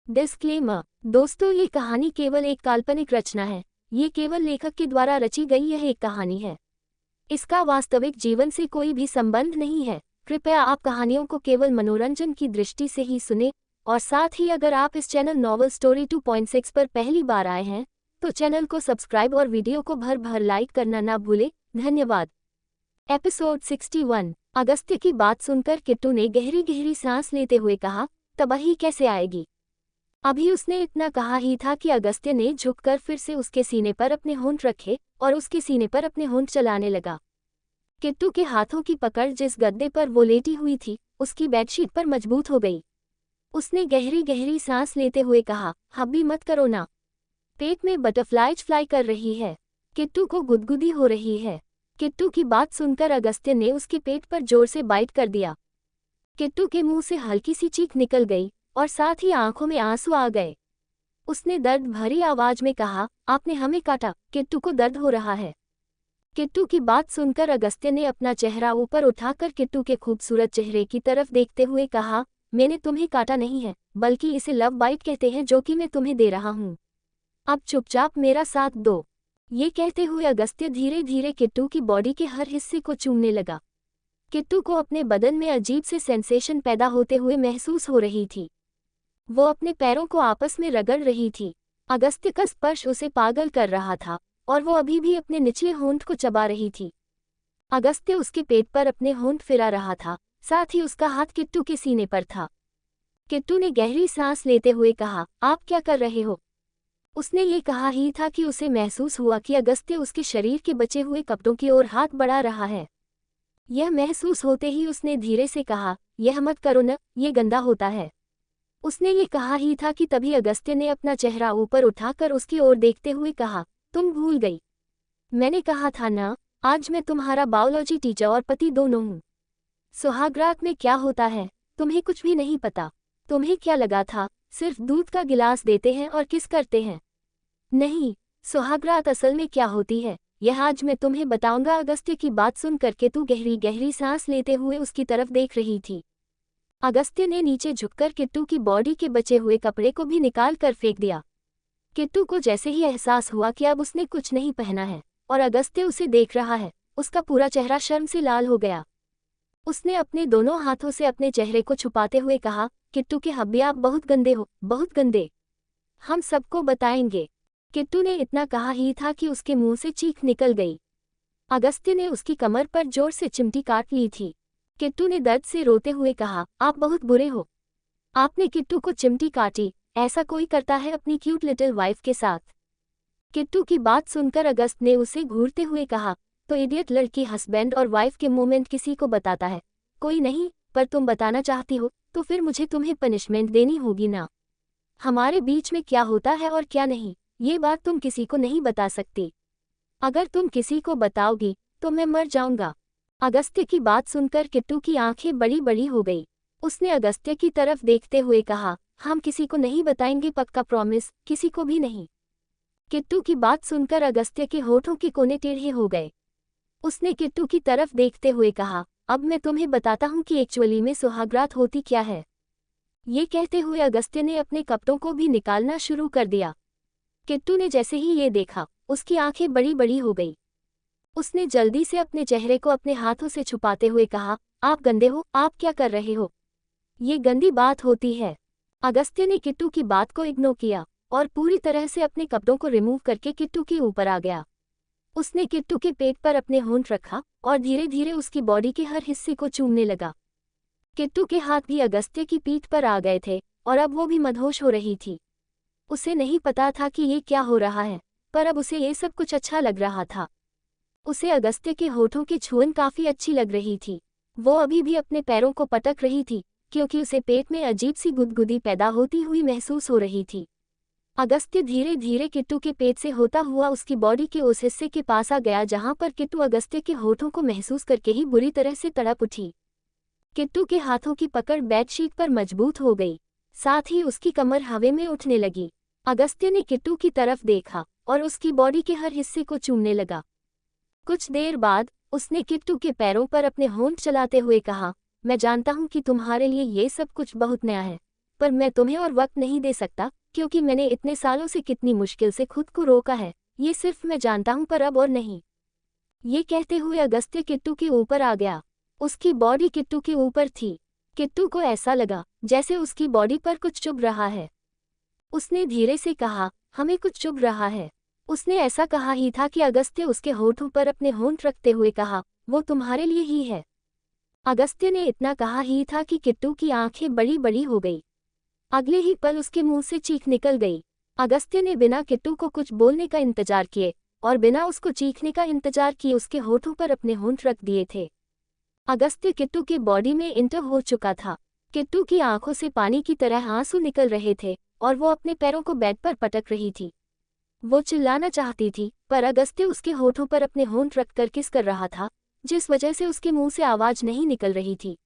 Disclaimer. दोस्तों, ये कहानी केवल एक काल्पनिक रचना है। ये केवल लेखक के द्वारा रची गई यह एक कहानी है। इसका वास्तविक जीवन से कोई भी संबंध नहीं है। कृपया आप कहानियों को केवल मनोरंजन की दृष्टि से ही सुने, और साथ ही अगर आप इस चैनल नॉवल स्टोरी 2.6 पर पहली बार आए हैं तो चैनल को सब्सक्राइब और वीडियो को भर भर लाइक करना ना भूलें। धन्यवाद। एपिसोड 61। अगस्त्य की बात सुनकर किट्टू ने गहरी गहरी सांस लेते हुए कहा, तबाही कैसे आएगी। अभी उसने इतना कहा ही था कि अगस्त्य ने झुककर फिर से उसके सीने पर अपने होंठ रखे और उसके सीने पर अपने होंठ चलाने लगा। किट्टू के हाथों की पकड़ जिस गद्दे पर वो लेटी हुई थी उसकी बेडशीट पर मजबूत हो गई। उसने गहरी गहरी सांस लेते हुए कहा, हब्बी मत करो ना, पेट में बटरफ्लाइज फ्लाई कर रही है, किट्टू को गुदगुदी हो रही है। किट्टू की बात सुनकर अगस्त्य ने उसके पेट पर जोर से बाइट कर दिया। किट्टू के मुंह से हल्की सी चीख निकल गई और साथ ही आंखों में आंसू आ गए। उसने दर्द भरी आवाज में कहा, आपने हमें काटा, किट्टू को दर्द हो रहा है। किट्टू की बात सुनकर अगस्त्य ने अपना चेहरा ऊपर उठाकर किट्टू के खूबसूरत चेहरे की तरफ देखते हुए कहा, मैंने तुम्हें काटा नहीं है, बल्कि इसे लव बाइट कहते हैं जो कि मैं तुम्हें दे रहा हूँ। अब चुपचाप मेरा साथ दो। ये कहते हुए अगस्त्य धीरे धीरे किट्टू की बॉडी के हर हिस्से को चूमने लगा। किट्टू को अपने बदन में अजीब से सेंसेशन पैदा होते हुए महसूस हो रही थी। वो अपने पैरों को आपस में रगड़ रही थी। अगस्त्य का स्पर्श उसे पागल कर रहा था और वो अभी भी अपने निचले होंठ को चबा रही थी। अगस्त्य उसके पेट पर अपने होंठ फिरा रहा था, साथ ही उसका हाथ किट्टू के सीने पर था। किट्टू ने गहरी सांस लेते हुए कहा, आप क्या कर रहे हो। उसने ये कहा ही था कि उसे महसूस हुआ कि अगस्त्य उसके शरीर के बचे हुए कपड़ों की ओर हाथ बढ़ा रहा है। यह महसूस होते ही उसने धीरे से कहा, यह मत करो न, ये गंदा होता है। उसने ये कहा ही था कि तभी अगस्त्य ने अपना चेहरा ऊपर उठाकर उसकी ओर देखते हुए कहा, तुम भूल गई, मैंने कहा था ना, आज मैं तुम्हारा बायोलॉजी टीचर और पति दोनों हूँ। सुहागरात में क्या होता है तुम्हें कुछ भी नहीं पता। तुम्हें क्या लगा था सिर्फ दूध का गिलास देते हैं और किस करते हैं। नहीं, सुहागरात असल में क्या होती है यह आज मैं तुम्हें बताऊंगा। अगस्त्य की बात सुन करके तू गहरी गहरी सांस लेते हुए उसकी तरफ देख रही थी। अगस्त्य ने नीचे झुककर किट्टू की बॉडी के बचे हुए कपड़े को भी निकाल कर फेंक दिया। किट्टू को जैसे ही एहसास हुआ कि अब उसने कुछ नहीं पहना है और अगस्त्य उसे देख रहा है, उसका पूरा चेहरा शर्म से लाल हो गया। उसने अपने दोनों हाथों से अपने चेहरे को छुपाते हुए कहा, किट्टू के हब्बी आप बहुत गंदे हो, बहुत गंदे, हम सबको बताएंगे। किट्टू ने इतना कहा ही था कि उसके मुंह से चीख निकल गई। अगस्त्य ने उसकी कमर पर जोर से चिमटी काट ली थी। किट्टू ने दर्द से रोते हुए कहा, आप बहुत बुरे हो, आपने किट्टू को चिमटी काटी, ऐसा कोई करता है अपनी क्यूट लिटिल वाइफ के साथ। किट्टू की बात सुनकर अगस्त ने उसे घूरते हुए कहा, तो इडियट लड़की हस्बैंड और वाइफ के मोमेंट किसी को बताता है, कोई नहीं, पर तुम बताना चाहती हो तो फिर मुझे तुम्हें पनिशमेंट देनी होगी ना। हमारे बीच में क्या होता है और क्या नहीं, ये बात तुम किसी को नहीं बता सकती। अगर तुम किसी को बताओगी तो मैं मर जाऊंगा। अगस्त्य की बात सुनकर किट्टू की आंखें बड़ी बड़ी हो गई। उसने अगस्त्य की तरफ देखते हुए कहा, हम किसी को नहीं बताएंगे, पक्का प्रॉमिस, किसी को भी नहीं। किट्टू की बात सुनकर अगस्त्य के होठों के कोने टेढ़े हो गए। उसने किट्टू की तरफ देखते हुए कहा, अब मैं तुम्हें बताता हूँ कि एक्चुअली में सुहागरात होती क्या है। ये कहते हुए अगस्त्य ने अपने कपड़ों को भी निकालना शुरू कर दिया। किट्टू ने जैसे ही ये देखा उसकी आंखें बड़ी बड़ी हो गई। उसने जल्दी से अपने चेहरे को अपने हाथों से छुपाते हुए कहा, आप गंदे हो, आप क्या कर रहे हो, ये गंदी बात होती है। अगस्त्य ने किट्टू की बात को इग्नोर किया और पूरी तरह से अपने कपड़ों को रिमूव करके किट्टू के ऊपर आ गया। उसने किट्टू के पेट पर अपने होंठ रखा और धीरे धीरे उसकी बॉडी के हर हिस्से को चूमने लगा। किट्टू के हाथ भी अगस्त्य की पीठ पर आ गए थे और अब वो भी मदहोश हो रही थी। उसे नहीं पता था कि ये क्या हो रहा है, पर अब उसे ये सब कुछ अच्छा लग रहा था। उसे अगस्त्य के होठों की छुअन काफी अच्छी लग रही थी। वो अभी भी अपने पैरों को पटक रही थी क्योंकि उसे पेट में अजीब सी गुदगुदी पैदा होती हुई महसूस हो रही थी। अगस्त्य धीरे धीरे किट्टू के पेट से होता हुआ उसकी बॉडी के उस हिस्से के पास आ गया जहां पर किट्टू अगस्त्य के होठों को महसूस करके ही बुरी तरह से तड़प उठी। किट्टू के हाथों की पकड़ बेडशीट पर मजबूत हो गई, साथ ही उसकी कमर हवा में उठने लगी। अगस्त्य ने किट्टू की तरफ देखा और उसकी बॉडी के हर हिस्से को चूमने लगा। कुछ देर बाद उसने किट्टू के पैरों पर अपने होंठ चलाते हुए कहा, मैं जानता हूं कि तुम्हारे लिए ये सब कुछ बहुत नया है, पर मैं तुम्हें और वक्त नहीं दे सकता, क्योंकि मैंने इतने सालों से कितनी मुश्किल से खुद को रोका है, ये सिर्फ मैं जानता हूँ, पर अब और नहीं। ये कहते हुए अगस्त्य किट्टू के ऊपर आ गया। उसकी बॉडी किट्टू के ऊपर थी। किट्टू को ऐसा लगा जैसे उसकी बॉडी पर कुछ चुभ रहा है। उसने धीरे से कहा, हमें कुछ चुभ रहा है। उसने ऐसा कहा ही था कि अगस्त्य उसके होठों पर अपने होंठ रखते हुए कहा, वो तुम्हारे लिए ही है। अगस्त्य ने इतना कहा ही था कि किट्टू की आंखें बड़ी बड़ी हो गई। अगले ही पल उसके मुंह से चीख निकल गई। अगस्त्य ने बिना किट्टू को कुछ बोलने का इंतजार किए और बिना उसको चीखने का इंतजार किए उसके होठों पर अपने होंठ रख दिए थे। अगस्त्य किट्टू के बॉडी में इंटर हो चुका था। किट्टू की आंखों से पानी की तरह आंसू निकल रहे थे और वो अपने पैरों को बेड पर पटक रही थी। वो चिल्लाना चाहती थी, पर अगस्त्य उसके होठों पर अपने होंठ रखकर किस कर रहा था, जिस वजह से उसके मुंह से आवाज नहीं निकल रही थी।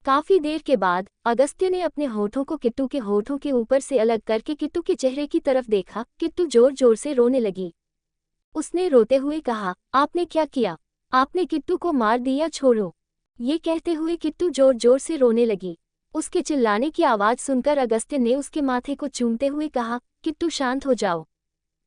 काफी देर के बाद अगस्त्य ने अपने होठों को किट्टू के होठों के ऊपर से अलग करके किट्टू के चेहरे की तरफ देखा। किट्टू जोर जोर से रोने लगी। उसने रोते हुए कहा, आपने क्या किया? आपने किट्टू को मार दिया, छोड़ो। ये कहते हुए किट्टू जोर जोर से रोने लगी। उसके चिल्लाने की आवाज सुनकर अगस्त्य ने उसके माथे को चूमते हुए कहा, किट्टू शांत हो जाओ,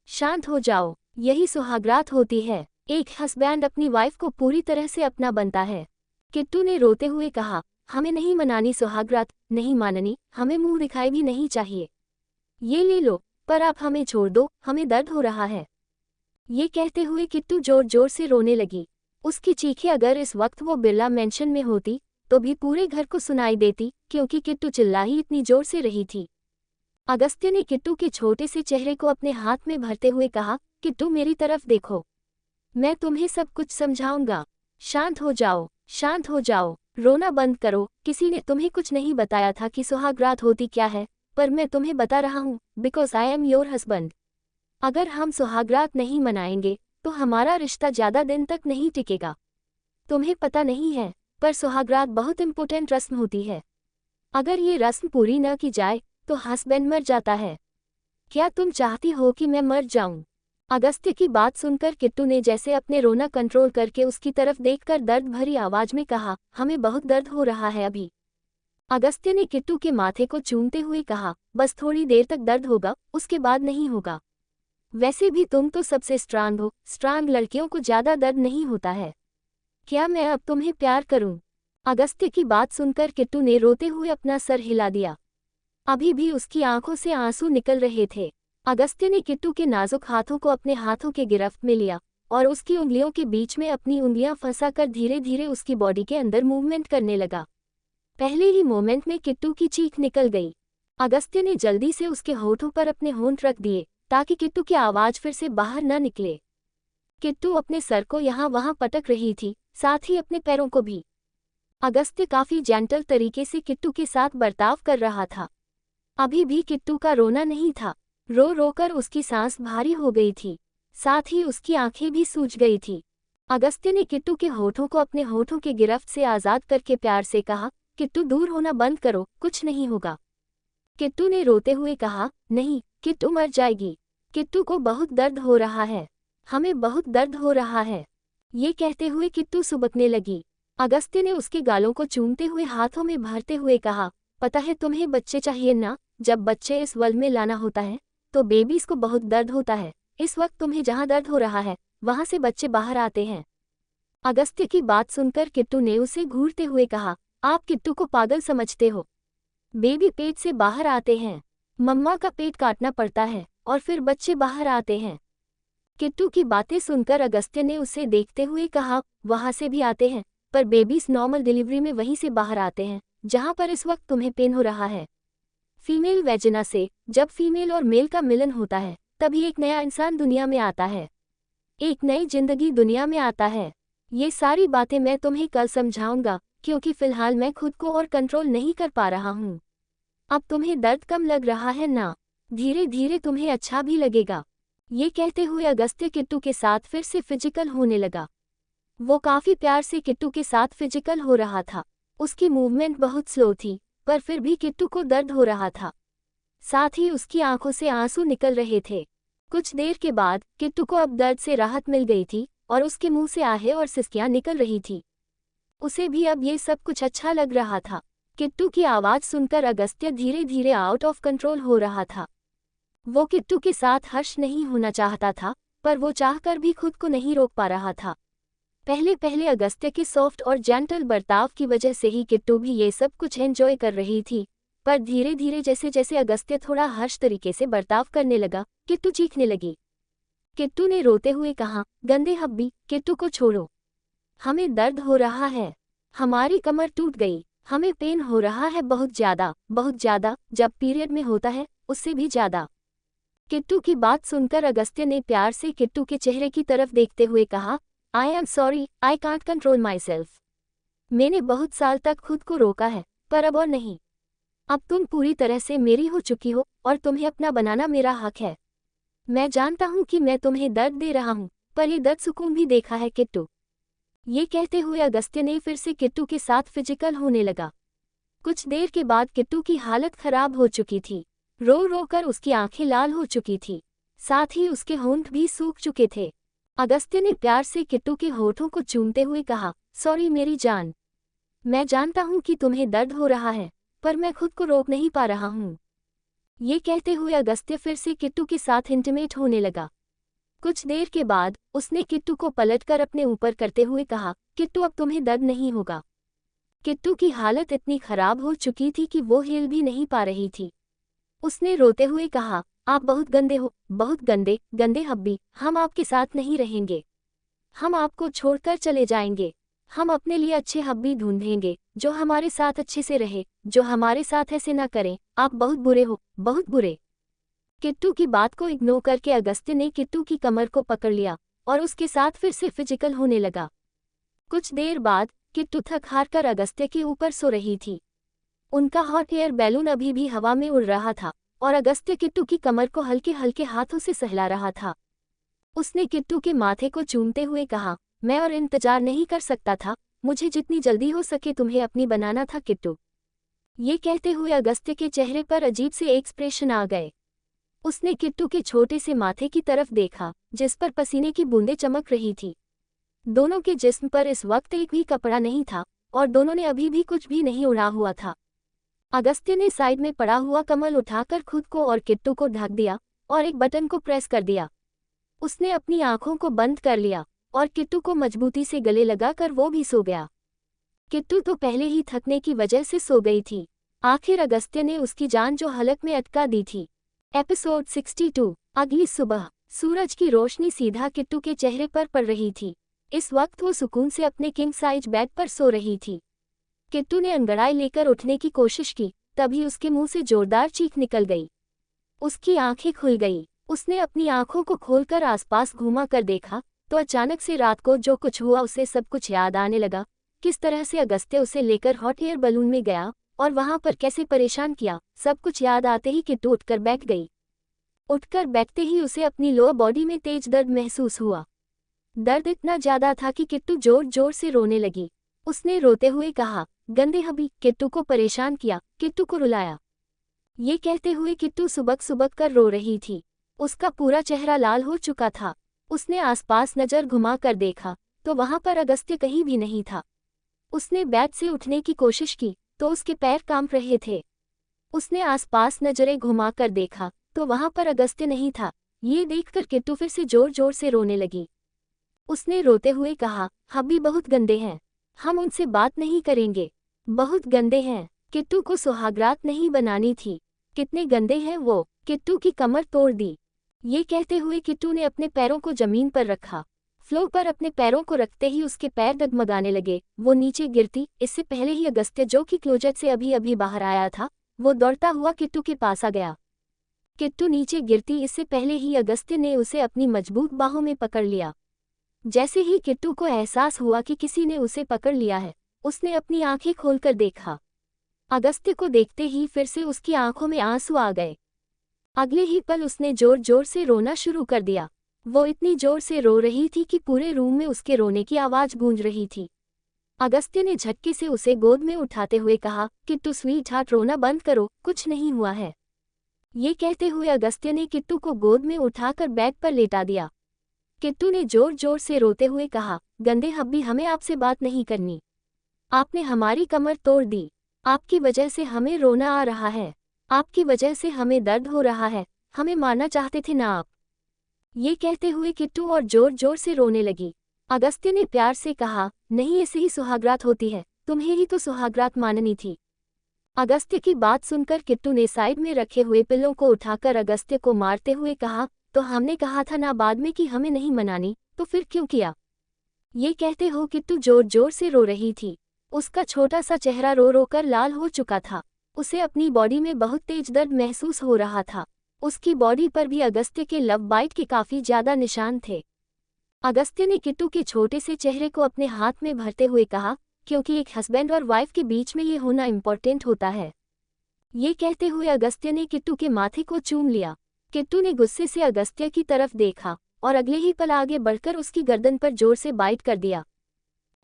शांत हो जाओ। यही सुहागरात होती है। एक हस्बैंड अपनी वाइफ को पूरी तरह से अपना बनता है। किट्टू ने रोते हुए कहा, हमें नहीं मनानी सुहागरात, नहीं माननी, हमें मुंह दिखाई भी नहीं चाहिए। ये ले लो, पर आप हमें छोड़ दो, हमें दर्द हो रहा है। ये कहते हुए किट्टू जोर जोर से रोने लगी। उसकी चीखें अगर इस वक्त वो बिरला मेंशन में होती तो भी पूरे घर को सुनाई देती, क्योंकि किट्टू चिल्ला ही इतनी जोर से रही थी। अगस्त्य ने किट्टू के छोटे से चेहरे को अपने हाथ में भरते हुए कहा, किट्टू मेरी तरफ देखो, मैं तुम्हें सब कुछ समझाऊंगा। शांत हो जाओ, शांत हो जाओ, रोना बंद करो। किसी ने तुम्हें कुछ नहीं बताया था कि सुहागरात होती क्या है, पर मैं तुम्हें बता रहा हूँ, because I am your husband. अगर हम सुहागरात नहीं मनाएंगे तो हमारा रिश्ता ज्यादा दिन तक नहीं टिकेगा। तुम्हें पता नहीं है, पर सुहागरात बहुत इंपॉर्टेंट रस्म होती है। अगर ये रस्म पूरी न की जाए तो हस्बैंड मर जाता है। क्या तुम चाहती हो कि मैं मर जाऊं? अगस्त्य की बात सुनकर किट्टू ने जैसे अपने रोना कंट्रोल करके उसकी तरफ देखकर दर्द भरी आवाज में कहा, हमें बहुत दर्द हो रहा है अभी। अगस्त्य ने किट्टू के माथे को चूमते हुए कहा, बस थोड़ी देर तक दर्द होगा, उसके बाद नहीं होगा। वैसे भी तुम तो सबसे स्ट्रांग हो, स्ट्रांग लड़कियों को ज्यादा दर्द नहीं होता है। क्या मैं अब तुम्हें प्यार करूं? अगस्त्य की बात सुनकर किट्टू ने रोते हुए अपना सर हिला दिया। अभी भी उसकी आंखों से आंसू निकल रहे थे। अगस्त्य ने किट्टू के नाजुक हाथों को अपने हाथों के गिरफ्त में लिया और उसकी उंगलियों के बीच में अपनी उंगलियां फंसाकर धीरे धीरे उसकी बॉडी के अंदर मूवमेंट करने लगा। पहले ही मोमेंट में किट्टू की चीख निकल गई। अगस्त्य ने जल्दी से उसके होठों पर अपने होंठ रख दिए ताकि किट्टू की आवाज फिर से बाहर न निकले। किट्टू अपने सर को यहाँ वहाँ पटक रही थी, साथ ही अपने पैरों को भी। अगस्त्य काफी जेंटल तरीके से किट्टू के साथ बर्ताव कर रहा था। अभी भी किट्टू का रोना नहीं था। रो रोकर उसकी सांस भारी हो गई थी, साथ ही उसकी आंखें भी सूज गई थी। अगस्त्य ने किट्टू के होठों को अपने होठों के गिरफ्त से आजाद करके प्यार से कहा, किट्टू दूर होना बंद करो, कुछ नहीं होगा। किट्टू ने रोते हुए कहा, नहीं, किट्टू मर जाएगी। किट्टू को बहुत दर्द हो रहा है, हमें बहुत दर्द हो रहा है। ये कहते हुए किट्टू सुबकने लगी। अगस्त्य ने उसके गालों को चूमते हुए हाथों में भरते हुए कहा, पता है तुम्हें बच्चे चाहिए ना? जब बच्चे इस वर्ल्ड में लाना होता है तो बेबीज को बहुत दर्द होता है। इस वक्त तुम्हें जहां दर्द हो रहा है वहां से बच्चे बाहर आते हैं। अगस्त्य की बात सुनकर किट्टू ने उसे घूरते हुए कहा, आप किट्टू को पागल समझते हो? बेबी पेट से बाहर आते हैं, मम्मा का पेट काटना पड़ता है और फिर बच्चे बाहर आते हैं। किट्टू की बातें सुनकर अगस्त्य ने उसे देखते हुए कहा, वहां से भी आते हैं, पर बेबीज नॉर्मल डिलीवरी में वहीं से बाहर आते हैं जहां पर इस वक्त तुम्हें पेन हो रहा है। फीमेल वेजिना से जब फीमेल और मेल का मिलन होता है तभी एक नया इंसान दुनिया में आता है, एक नई जिंदगी दुनिया में आता है। ये सारी बातें मैं तुम्हें कल समझाऊंगा, क्योंकि फिलहाल मैं खुद को और कंट्रोल नहीं कर पा रहा हूँ। अब तुम्हें दर्द कम लग रहा है ना? धीरे धीरे तुम्हें अच्छा भी लगेगा। ये कहते हुए अगस्त्य किट्टू के साथ फिर से फिजिकल होने लगा। वो काफी प्यार से किट्टू के साथ फिजिकल हो रहा था। उसकी मूवमेंट बहुत स्लो थी, पर फिर भी किट्टू को दर्द हो रहा था, साथ ही उसकी आंखों से आंसू निकल रहे थे। कुछ देर के बाद किट्टू को अब दर्द से राहत मिल गई थी और उसके मुंह से आहें और सिसकियां निकल रही थी। उसे भी अब ये सब कुछ अच्छा लग रहा था, किट्टू की आवाज सुनकर अगस्त्य धीरे धीरे आउट ऑफ कंट्रोल हो रहा था। वो किट्टू के साथ हर्ष नहीं होना चाहता था, पर वो चाहकर भी खुद को नहीं रोक पा रहा था। पहले पहले अगस्त्य के सॉफ्ट और जेंटल बर्ताव की वजह से ही किट्टू भी ये सब कुछ एंजॉय कर रही थी, पर धीरे धीरे जैसे जैसे अगस्त्य थोड़ा हर्ष तरीके से बर्ताव करने लगा, किट्टू चीखने लगी। किट्टू ने रोते हुए कहा, गंदे हब्बी, किट्टू को छोड़ो। हमें दर्द हो रहा है, हमारी कमर टूट गई, हमें पेन हो रहा है बहुत ज़्यादा, जब पीरियड में होता है उससे भी ज़्यादा। किट्टू की बात सुनकर अगस्त्य ने प्यार से किट्टू के चेहरे की तरफ देखते हुए कहा, I am sorry, I can't control my self. मैंने बहुत साल तक खुद को रोका है, पर अब और नहीं। अब तुम पूरी तरह से मेरी हो चुकी हो और तुम्हें अपना बनाना मेरा हक है। मैं जानता हूँ कि मैं तुम्हें दर्द दे रहा हूँ, पर ये दर्द सुकून भी देखा है किट्टू। ये कहते हुए अगस्त्य ने फिर से किट्टू के साथ फिजिकल होने लगा। कुछ देर के बाद किट्टू की हालत खराब हो चुकी थी। रो रो कर उसकी आंखें लाल हो चुकी थी, साथ ही उसके होंठ भी सूख चुके थे। अगस्त्य ने प्यार से किट्टू के होठों को चूमते हुए कहा, सॉरी मेरी जान, मैं जानता हूँ कि तुम्हें दर्द हो रहा है, पर मैं खुद को रोक नहीं पा रहा हूँ। ये कहते हुए अगस्त्य फिर से किट्टू के साथ इंटीमेट होने लगा। कुछ देर के बाद उसने किट्टू को पलटकर अपने ऊपर करते हुए कहा, किट्टू अब तुम्हें दर्द नहीं होगा। किट्टू की हालत इतनी खराब हो चुकी थी कि वो हिल भी नहीं पा रही थी। उसने रोते हुए कहा, आप बहुत गंदे हो, बहुत गंदे हब्बी, हम आपके साथ नहीं रहेंगे। हम आपको छोड़कर चले जाएंगे। हम अपने लिए अच्छे हब्बी ढूंढेंगे, जो हमारे साथ अच्छे से रहे, जो हमारे साथ ऐसे ना करें। आप बहुत बुरे हो, बहुत बुरे। किट्टू की बात को इग्नोर करके अगस्त्य ने किट्टू की कमर को पकड़ लिया और उसके साथ फिर से फिजिकल होने लगा। कुछ देर बाद किट्टू थक हार कर अगस्त्य के ऊपर सो रही थी। उनका हॉट एयर बैलून अभी भी हवा में उड़ रहा था और अगस्त्य किट्टू की कमर को हल्के हल्के हाथों से सहला रहा था। उसने किट्टू के माथे को चूमते हुए कहा, मैं और इंतजार नहीं कर सकता था, मुझे जितनी जल्दी हो सके तुम्हें अपनी बनाना था किट्टू। ये कहते हुए अगस्त्य के चेहरे पर अजीब से एक्सप्रेशन आ गए। उसने किट्टू के छोटे से माथे की तरफ देखा, जिस पर पसीने की बूंदें चमक रही थी। दोनों के जिस्म पर इस वक्त एक भी कपड़ा नहीं था और दोनों ने अभी भी कुछ भी नहीं उड़ा हुआ था। अगस्त्य ने साइड में पड़ा हुआ कमल उठाकर खुद को और किट्टू को ढक दिया और एक बटन को प्रेस कर दिया। उसने अपनी आंखों को बंद कर लिया और किट्टू को मजबूती से गले लगाकर वो भी सो गया। किट्टू तो पहले ही थकने की वजह से सो गई थी। आखिर अगस्त्य ने उसकी जान जो हलक में अटका दी थी। एपिसोड 62। अगली सुबह सूरज की रोशनी सीधा किट्टू के चेहरे पर पड़ रही थी। इस वक्त वो सुकून से अपने किंग साइज बेड पर सो रही थी। किट्टू ने अंगड़ाई लेकर उठने की कोशिश की, तभी उसके मुंह से जोरदार चीख निकल गई। उसकी आंखें खुल गई। उसने अपनी आंखों को खोलकर आसपास घूमा कर देखा तो अचानक से रात को जो कुछ हुआ उसे सब कुछ याद आने लगा। किस तरह से अगस्त्य उसे लेकर हॉट एयर बलून में गया और वहां पर कैसे परेशान किया। सब कुछ याद आते ही किट्टू उठकर बैठ गई। उठकर बैठते ही उसे अपनी लोअर बॉडी में तेज दर्द महसूस हुआ। दर्द इतना ज्यादा था कि किट्टू जोर जोर से रोने लगी। उसने रोते हुए कहा, गंदे हबी, किट्टू को परेशान किया, किट्टू को रुलाया। ये कहते हुए किट्टू सुबक सुबक कर रो रही थी। उसका पूरा चेहरा लाल हो चुका था। उसने आसपास नजर घुमा कर देखा तो वहां पर अगस्त्य कहीं भी नहीं था। उसने बेड से उठने की कोशिश की तो उसके पैर कांप रहे थे। उसने आसपास नजरें घुमा कर देखा तो वहां पर अगस्त्य नहीं था। ये देखकर किट्टू फिर से जोर जोर से रोने लगी। उसने रोते हुए कहा, हब्बी बहुत गंदे हैं, हम उनसे बात नहीं करेंगे, बहुत गंदे हैं। किट्टू को सुहागरात नहीं बनानी थी। कितने गंदे हैं वो। किट्टू की कमर तोड़ दी। ये कहते हुए किट्टू ने अपने पैरों को जमीन पर रखा। फ्लोर पर अपने पैरों को रखते ही उसके पैर डगमगाने लगे। वो नीचे गिरती इससे पहले ही अगस्त्य, जो कि क्लोजेट से अभी अभी बाहर आया था, वो दौड़ता हुआ किट्टू के पास आ गया। किट्टू नीचे गिरती इससे पहले ही अगस्त्य ने उसे अपनी मजबूत बाहों में पकड़ लिया। जैसे ही किट्टू को एहसास हुआ कि किसी ने उसे पकड़ लिया है, उसने अपनी आंखें खोलकर देखा। अगस्त्य को देखते ही फिर से उसकी आंखों में आंसू आ गए। अगले ही पल उसने जोर जोर से रोना शुरू कर दिया। वो इतनी जोर से रो रही थी कि पूरे रूम में उसके रोने की आवाज गूंज रही थी। अगस्त्य ने झटके से उसे गोद में उठाते हुए कहा, किट्टू स्वीट हार्ट, रोना बंद करो, कुछ नहीं हुआ है। ये कहते हुए अगस्त्य ने किट्टू को गोद में उठाकर बेड पर लेटा दिया। किट्टू ने जोर जोर से रोते हुए कहा, गंदे हब्बी, हमें आपसे बात नहीं करनी। आपने हमारी कमर तोड़ दी। आपकी वजह से हमें रोना आ रहा है। आपकी वजह से हमें दर्द हो रहा है। हमें मारना चाहते थे ना आप। ये कहते हुए किट्टू और जोर जोर से रोने लगी। अगस्त्य ने प्यार से कहा, नहीं ऐसे ही सुहागरात होती है, तुम्हें ही तो सुहागरात माननी थी। अगस्त्य की बात सुनकर किट्टू ने साइड में रखे हुए पिल्लों को उठाकर अगस्त्य को मारते हुए कहा, तो हमने कहा था ना बाद में कि हमें नहीं मनानी, तो फिर क्यों किया? ये कहते हो किट्टू जोर जोर से रो रही थी। उसका छोटा सा चेहरा रो रो कर लाल हो चुका था। उसे अपनी बॉडी में बहुत तेज दर्द महसूस हो रहा था। उसकी बॉडी पर भी अगस्त्य के लव बाइट के काफी ज्यादा निशान थे। अगस्त्य ने किट्टू के छोटे से चेहरे को अपने हाथ में भरते हुए कहा, क्योंकि एक हस्बैंड और वाइफ के बीच में ये होना इम्पोर्टेंट होता है। ये कहते हुए अगस्त्य ने किट्टू के माथे को चूम लिया। किट्टू ने गुस्से से अगस्त्य की तरफ देखा और अगले ही पल आगे बढ़कर उसकी गर्दन पर जोर से बाइट कर दिया।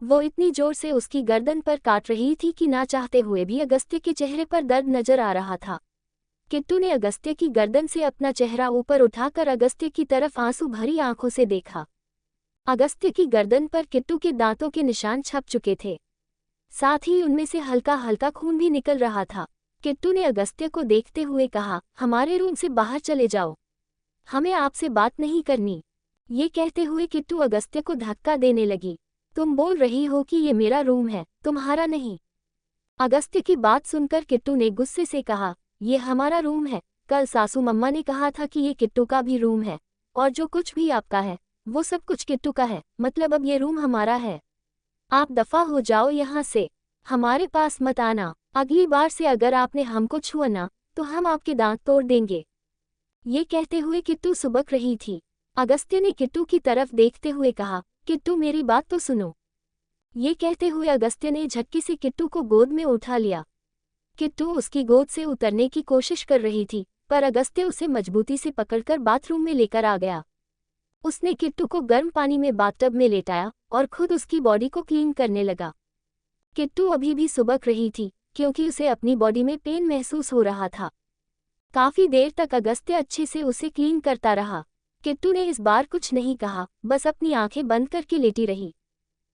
वो इतनी जोर से उसकी गर्दन पर काट रही थी कि ना चाहते हुए भी अगस्त्य के चेहरे पर दर्द नजर आ रहा था। किट्टू ने अगस्त्य की गर्दन से अपना चेहरा ऊपर उठाकर अगस्त्य की तरफ आंसू भरी आंखों से देखा। अगस्त्य की गर्दन पर किट्टू के दांतों के निशान छप चुके थे। साथ ही उनमें से हल्का हल्का खून भी निकल रहा था। किट्टू ने अगस्त्य को देखते हुए कहा, हमारे रूम से बाहर चले जाओ, हमें आपसे बात नहीं करनी। ये कहते हुए किट्टू अगस्त्य को धक्का देने लगी। तुम बोल रही हो कि ये मेरा रूम है, तुम्हारा नहीं। अगस्त्य की बात सुनकर किट्टू ने गुस्से से कहा, ये हमारा रूम है। कल सासू मम्मा ने कहा था कि ये किट्टू का भी रूम है, और जो कुछ भी आपका है वो सब कुछ किट्टू का है, मतलब अब ये रूम हमारा है। आप दफा हो जाओ यहाँ से, हमारे पास मत आना। अगली बार से अगर आपने हमको छुआ ना तो हम आपके दांत तोड़ देंगे। ये कहते हुए किट्टू सुबक रही थी। अगस्त्य ने किट्टू की तरफ देखते हुए कहा, किट्टू मेरी बात तो सुनो। ये कहते हुए अगस्त्य ने झटके से किट्टू को गोद में उठा लिया। किट्टू उसकी गोद से उतरने की कोशिश कर रही थी, पर अगस्त्य उसे मजबूती से पकड़कर बाथरूम में लेकर आ गया। उसने किट्टू को गर्म पानी में बाथटब में लेटाया और खुद उसकी बॉडी को क्लीन करने लगा। किट्टू अभी भी सुबक रही थी, क्योंकि उसे अपनी बॉडी में पेन महसूस हो रहा था। काफी देर तक अगस्त्य अच्छे से उसे क्लीन करता रहा। किट्टू ने इस बार कुछ नहीं कहा, बस अपनी आंखें बंद करके लेटी रही।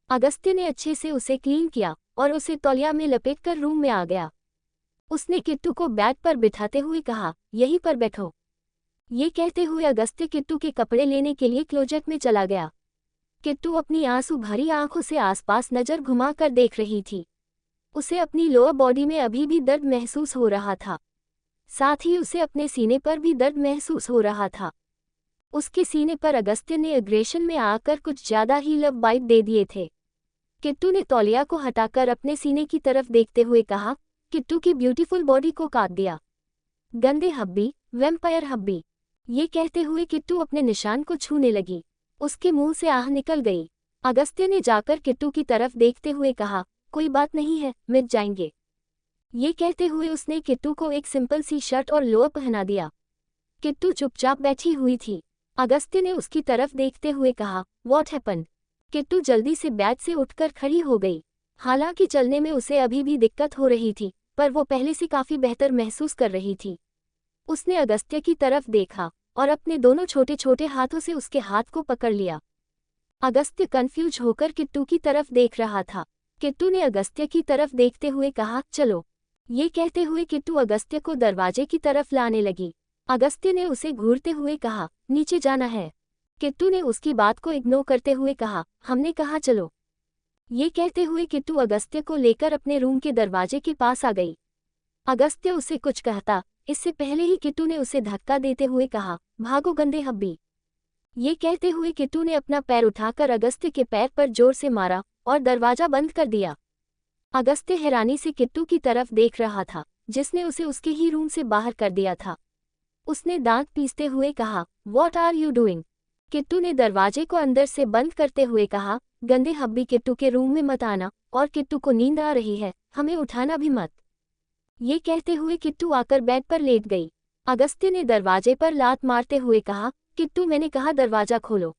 अगस्त्य ने अच्छे से उसे क्लीन किया और उसे तौलिया में लपेटकर रूम में आ गया। उसने किट्टू को बेड पर बिठाते हुए कहा, यहीं पर बैठो। ये कहते हुए अगस्त्य किट्टू के कपड़े लेने के लिए क्लोजेट में चला गया। किट्टू अपनी आंसू भरी आंखों से आसपास नजर घुमाकर देख रही थी। उसे अपनी लोअर बॉडी में अभी भी दर्द महसूस हो रहा था। साथ ही उसे अपने सीने पर भी दर्द महसूस हो रहा था। उसके सीने पर अगस्त्य ने एग्रेशन में आकर कुछ ज्यादा ही लव बाइट दे दिए थे। किट्टू ने तौलिया को हटाकर अपने सीने की तरफ देखते हुए कहा, किट्टू की ब्यूटीफुल बॉडी को काट दिया। गंदे हब्बी, वैम्पायर हब्बी। ये कहते हुए किट्टू अपने निशान को छूने लगी। उसके मुंह से आह निकल गई। अगस्त्य ने जाकर किट्टू की तरफ देखते हुए कहा, कोई बात नहीं है, मिट जाएंगे। ये कहते हुए उसने किट्टू को एक सिंपल सी शर्ट और लोअर पहना दिया। किट्टू चुपचाप बैठी हुई थी। अगस्त्य ने उसकी तरफ देखते हुए कहा, व्हाट हैपेंड? किट्टू जल्दी से बेड से उठकर खड़ी हो गई। हालांकि चलने में उसे अभी भी दिक्कत हो रही थी, पर वो पहले से काफी बेहतर महसूस कर रही थी। उसने अगस्त्य की तरफ देखा और अपने दोनों छोटे छोटे हाथों से उसके हाथ को पकड़ लिया। अगस्त्य कंफ्यूज होकर किट्टू की तरफ देख रहा था। किट्टू ने अगस्त्य की तरफ देखते हुए कहा, चलो। ये कहते हुए किट्टू अगस्त्य को दरवाजे की तरफ लाने लगी। अगस्त्य ने उसे घूरते हुए कहा, नीचे जाना है। किट्टू ने उसकी बात को इग्नोर करते हुए कहा, हमने कहा चलो। ये कहते हुए किट्टू अगस्त्य को लेकर अपने रूम के दरवाजे के पास आ गई। अगस्त्य उसे कुछ कहता, इससे पहले ही किट्टू ने उसे धक्का देते हुए कहा, भागो गंदे हब्बी। ये कहते हुए किट्टू ने अपना पैर उठाकर अगस्त्य के पैर पर जोर से मारा और दरवाजा बंद कर दिया। अगस्त्य हैरानी से किट्टू की तरफ देख रहा था, जिसने उसे उसके ही रूम से बाहर कर दिया था। उसने दांत पीसते हुए कहा, what are you doing? Kittu ने दरवाजे को अंदर से बंद करते हुए कहा, गंदे हब्बी किट्टू के रूम में मत आना, और किट्टू को नींद आ रही है, हमें उठाना भी मत। ये कहते हुए किट्टू आकर बेड पर लेट गई। अगस्त्य ने दरवाजे पर लात मारते हुए कहा, किट्टू मैंने कहा दरवाजा खोलो।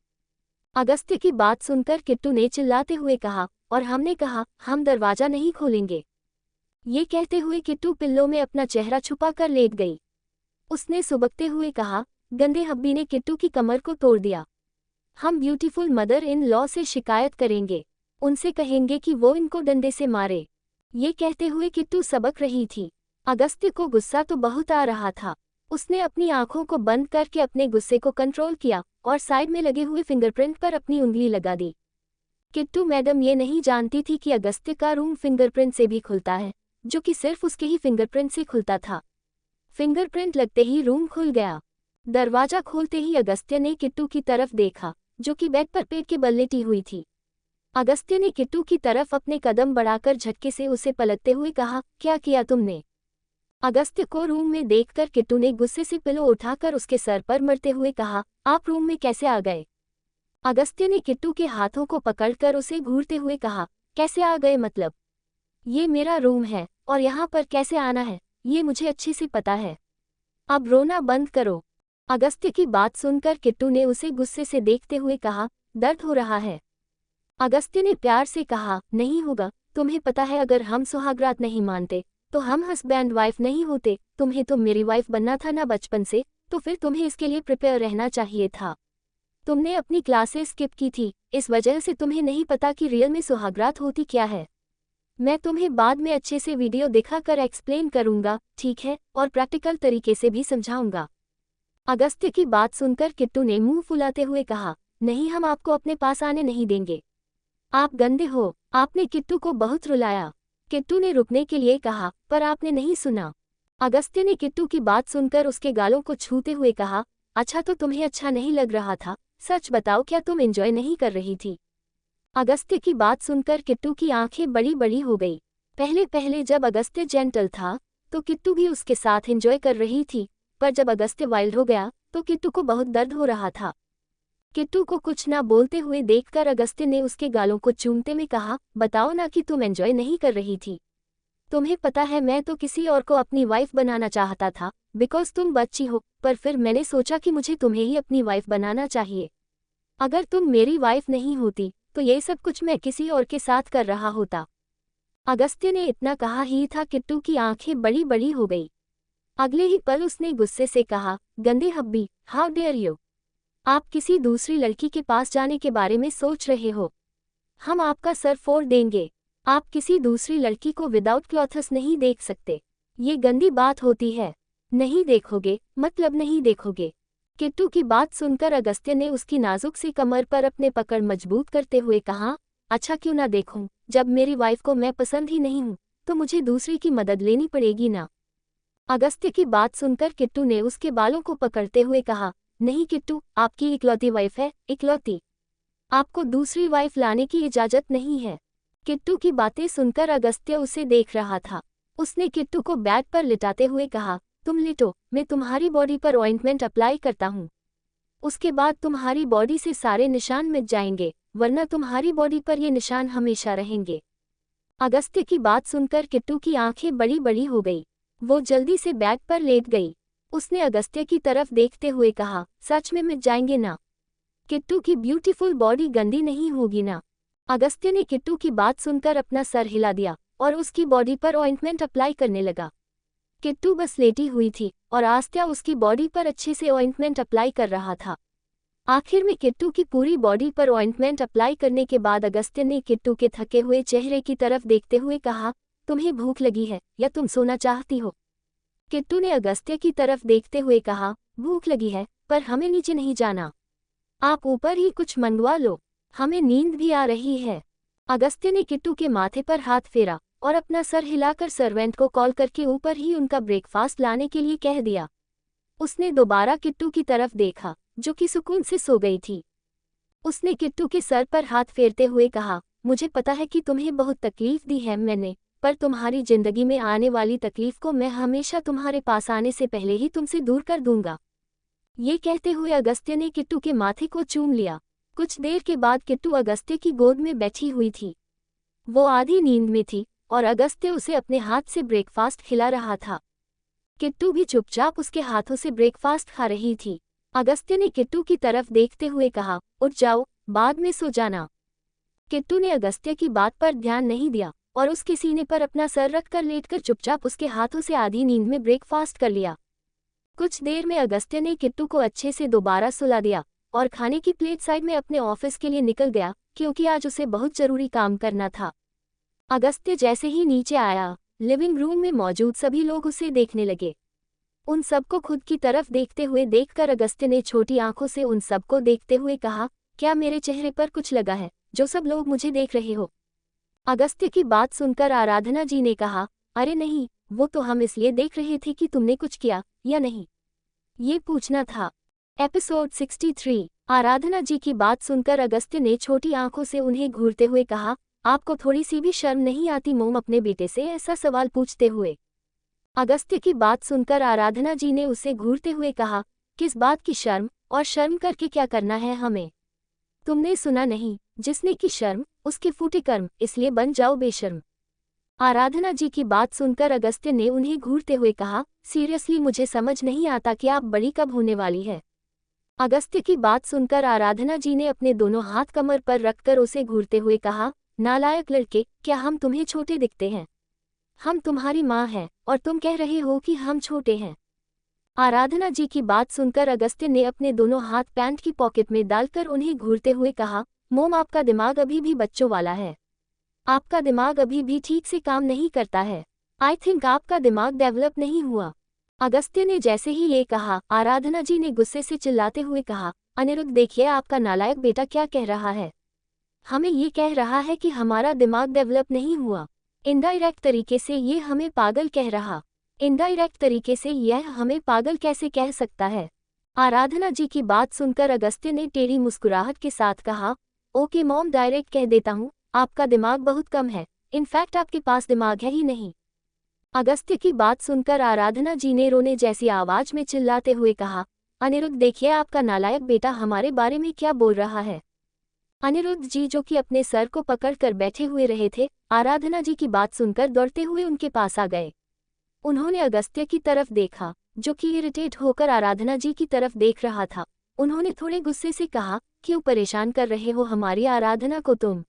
अगस्त्य की बात सुनकर किट्टू ने चिल्लाते हुए कहा, और हमने कहा हम दरवाजा नहीं खोलेंगे। ये कहते हुए किट्टू पिल्लों में अपना चेहरा छुपा कर लेट गई। उसने सुबकते हुए कहा, गंदे हब्बी ने किट्टू की कमर को तोड़ दिया। हम ब्यूटीफुल मदर इन लॉ से शिकायत करेंगे। उनसे कहेंगे कि वो इनको डंडे से मारे। ये कहते हुए किट्टू सबक रही थी। अगस्त्य को गुस्सा तो बहुत आ रहा था। उसने अपनी आंखों को बंद करके अपने गुस्से को कंट्रोल किया और साइड में लगे हुए फिंगरप्रिंट पर अपनी उंगली लगा दी। किट्टू मैडम ये नहीं जानती थी कि अगस्त्य का रूम फिंगरप्रिंट से भी खुलता है, जो कि सिर्फ उसके ही फिंगरप्रिंट से खुलता था। फिंगरप्रिंट लगते ही रूम खुल गया। दरवाजा खोलते ही अगस्त्य ने किट्टू की तरफ देखा, जो कि बेड पर पेट के बल लेटी हुई थी। अगस्त्य ने किट्टू की तरफ अपने कदम बढ़ाकर झटके से उसे पलटते हुए कहा, क्या किया तुमने? अगस्त्य को रूम में देखकर किट्टू ने गुस्से से पिलो उठाकर उसके सर पर मरते हुए कहा, आप रूम में कैसे आ गए? अगस्त्य ने किट्टू के हाथों को पकड़कर उसे घूरते हुए कहा, कैसे आ गए मतलब? ये मेरा रूम है और यहाँ पर कैसे आना है ये मुझे अच्छे से पता है। अब रोना बंद करो। अगस्त्य की बात सुनकर किट्टू ने उसे गुस्से से देखते हुए कहा, दर्द हो रहा है? अगस्त्य ने प्यार से कहा, नहीं होगा, तुम्हें पता है अगर हम सुहागरात नहीं मानते तो हम हस्बैंड वाइफ नहीं होते। तुम्हें तो मेरी वाइफ बनना था ना बचपन से, तो फिर तुम्हें इसके लिए प्रिपेयर रहना चाहिए था। तुमने अपनी क्लासेस स्किप की थी, इस वजह से तुम्हें नहीं पता कि रियल में सुहागरात होती क्या है। मैं तुम्हें बाद में अच्छे से वीडियो दिखाकर एक्सप्लेन करूंगा, ठीक है, और प्रैक्टिकल तरीके से भी समझाऊंगा। अगस्त्य की बात सुनकर किट्टू ने मुंह फुलाते हुए कहा, नहीं, हम आपको अपने पास आने नहीं देंगे। आप गंदे हो। आपने किट्टू को बहुत रुलाया। किट्टू ने रुकने के लिए कहा, पर आपने नहीं सुना। अगस्त्य ने किट्टू की बात सुनकर उसके गालों को छूते हुए कहा, अच्छा तो तुम्हें अच्छा नहीं लग रहा था, सच बताओ क्या तुम एंजॉय नहीं कर रही थी? अगस्त्य की बात सुनकर किट्टू की आंखें बड़ी बड़ी हो गई। पहले पहले जब अगस्त्य जेंटल था तो किट्टू भी उसके साथ एंजॉय कर रही थी, पर जब अगस्त्य वाइल्ड हो गया तो किट्टू को बहुत दर्द हो रहा था। किट्टू को कुछ ना बोलते हुए देखकर अगस्त्य ने उसके गालों को चूमते में कहा, बताओ ना कि तुम एंजॉय नहीं कर रही थी। तुम्हें पता है मैं तो किसी और को अपनी वाइफ बनाना चाहता था, बिकॉज तुम बच्ची हो, पर फिर मैंने सोचा कि मुझे तुम्हें ही अपनी वाइफ बनाना चाहिए। अगर तुम मेरी वाइफ नहीं होती तो ये सब कुछ मैं किसी और के साथ कर रहा होता। अगस्त्य ने इतना कहा ही था किट्टू की आंखें बड़ी बड़ी हो गई। अगले ही पल उसने गुस्से से कहा, गंदे हब्बी, हाउ डेयर यू। आप किसी दूसरी लड़की के पास जाने के बारे में सोच रहे हो? हम आपका सर फोड़ देंगे। आप किसी दूसरी लड़की को विदाउट क्लॉथ्स नहीं देख सकते। ये गंदी बात होती है। नहीं देखोगे मतलब नहीं देखोगे। किट्टू की बात सुनकर अगस्त्य ने उसकी नाजुक सी कमर पर अपने पकड़ मजबूत करते हुए कहा, अच्छा क्यों ना देखूं, जब मेरी वाइफ को मैं पसंद ही नहीं हूं तो मुझे दूसरी की मदद लेनी पड़ेगी ना। अगस्त्य की बात सुनकर किट्टू ने उसके बालों को पकड़ते हुए कहा, नहीं किट्टू, आपकी इकलौती वाइफ है, इकलौती। आपको दूसरी वाइफ लाने की इजाजत नहीं है। किट्टू की बातें सुनकर अगस्त्य उसे देख रहा था। उसने किट्टू को बेड पर लिटाते हुए कहा, तुम लेटो, मैं तुम्हारी बॉडी पर ऑइंटमेंट अप्लाई करता हूँ। उसके बाद तुम्हारी बॉडी से सारे निशान मिट जाएंगे, वरना तुम्हारी बॉडी पर ये निशान हमेशा रहेंगे। अगस्त्य की बात सुनकर किट्टू की आंखें बड़ी बड़ी हो गई। वो जल्दी से बेड पर लेट गई। उसने अगस्त्य की तरफ देखते हुए कहा, सच में मिट जाएंगे ना? किट्टू की ब्यूटीफुल बॉडी गंदी नहीं होगी ना? अगस्त्य ने किट्टू की बात सुनकर अपना सर हिला दिया और उसकी बॉडी पर ऑइंटमेंट अप्लाई करने लगा। किट्टू बस लेटी हुई थी और आस्त्या उसकी बॉडी पर अच्छे से ऑइंटमेंट अप्लाई कर रहा था। आखिर में किट्टू की पूरी बॉडी पर ऑइंटमेंट अप्लाई करने के बाद अगस्त्य ने किट्टू के थके हुए चेहरे की तरफ देखते हुए कहा, तुम्हें भूख लगी है या तुम सोना चाहती हो? किट्टू ने अगस्त्य की तरफ देखते हुए कहा, भूख लगी है, पर हमें नीचे नहीं जाना। आप ऊपर ही कुछ मंगवा लो, हमें नींद भी आ रही है। अगस्त्य ने किट्टू के माथे पर हाथ फेरा और अपना सर हिलाकर सर्वेंट को कॉल करके ऊपर ही उनका ब्रेकफास्ट लाने के लिए कह दिया। उसने दोबारा किट्टू की तरफ देखा, जो कि सुकून से सो गई थी। उसने किट्टू के सर पर हाथ फेरते हुए कहा, मुझे पता है कि तुम्हें बहुत तकलीफ दी है मैंने, पर तुम्हारी जिंदगी में आने वाली तकलीफ को मैं हमेशा तुम्हारे पास आने से पहले ही तुमसे दूर कर दूंगा। ये कहते हुए अगस्त्य ने किट्टू के माथे को चूम लिया। कुछ देर के बाद किट्टू अगस्त्य की गोद में बैठी हुई थी। वो आधी नींद में थी और अगस्त्य उसे अपने हाथ से ब्रेकफास्ट खिला रहा था। किट्टू भी चुपचाप उसके हाथों से ब्रेकफास्ट खा रही थी। अगस्त्य ने किट्टू की तरफ देखते हुए कहा, उठ जाओ, बाद में सो जाना। किट्टू ने अगस्त्य की बात पर ध्यान नहीं दिया और उसके सीने पर अपना सर रखकर लेटकर चुपचाप उसके हाथों से आधी नींद में ब्रेकफास्ट कर लिया। कुछ देर में अगस्त्य ने किट्टू को अच्छे से दोबारा सुला दिया और खाने की प्लेट साइड में अपने ऑफिस के लिए निकल गया, क्योंकि आज उसे बहुत जरूरी काम करना था। अगस्त्य जैसे ही नीचे आया, लिविंग रूम में मौजूद सभी लोग उसे देखने लगे। उन सबको खुद की तरफ देखते हुए देखकर अगस्त्य ने छोटी आंखों से उन सबको देखते हुए कहा, क्या मेरे चेहरे पर कुछ लगा है, जो सब लोग मुझे देख रहे हो? अगस्त्य की बात सुनकर आराधना जी ने कहा, अरे नहीं, वो तो हम इसलिए देख रहे थे कि तुमने कुछ किया या नहीं, ये पूछना था। एपिसोड 63। आराधना जी की बात सुनकर अगस्त्य ने छोटी आंखों से उन्हें घूरते हुए कहा, आपको थोड़ी सी भी शर्म नहीं आती मोम अपने बेटे से ऐसा सवाल पूछते हुए? अगस्त्य की बात सुनकर आराधना जी ने उसे घूरते हुए कहा, किस बात की शर्म, और शर्म करके क्या करना है हमें? तुमने सुना नहीं, जिसने की शर्म उसके फूटे कर्म, इसलिए बन जाओ बेशर्म। आराधना जी की बात सुनकर अगस्त्य ने उन्हें घूरते हुए कहा, सीरियसली मुझे समझ नहीं आता कि आप बड़ी कब होने वाली है? अगस्त्य की बात सुनकर आराधना जी ने अपने दोनों हाथ कमर पर रखकर उसे घूरते हुए कहा, नालायक लड़के, क्या हम तुम्हें छोटे दिखते हैं? हम तुम्हारी माँ हैं और तुम कह रहे हो कि हम छोटे हैं। आराधना जी की बात सुनकर अगस्त्य ने अपने दोनों हाथ पैंट की पॉकेट में डालकर उन्हें घूरते हुए कहा, मोम आपका दिमाग अभी भी बच्चों वाला है। आपका दिमाग अभी भी ठीक से काम नहीं करता है। आई थिंक आपका दिमाग डेवलप नहीं हुआ। अगस्त्य ने जैसे ही ये कहा, आराधना जी ने गुस्से से चिल्लाते हुए कहा, अनिरुद्ध देखिए आपका नालायक बेटा क्या कह रहा है। हमें ये कह रहा है कि हमारा दिमाग डेवलप नहीं हुआ। इनडायरेक्ट तरीके से ये हमें पागल कह रहा। इनडायरेक्ट तरीके से यह हमें पागल कैसे कह सकता है? आराधना जी की बात सुनकर अगस्त्य ने टेढ़ी मुस्कुराहट के साथ कहा, ओके मॉम, डायरेक्ट कह देता हूँ, आपका दिमाग बहुत कम है। इनफैक्ट आपके पास दिमाग है ही नहीं। अगस्त्य की बात सुनकर आराधना जी ने रोने जैसी आवाज में चिल्लाते हुए कहा, अनिरुद्ध देखिए आपका नालायक बेटा हमारे बारे में क्या बोल रहा है। अनिरुद्ध जी जो कि अपने सर को पकड़ कर बैठे हुए रहे थे, आराधना जी की बात सुनकर दौड़ते हुए उनके पास आ गए। उन्होंने अगस्त्य की तरफ देखा, जो कि इरिटेट होकर आराधना जी की तरफ देख रहा था। उन्होंने थोड़े गुस्से से कहा, क्यों परेशान कर रहे हो हमारी आराधना को तुम?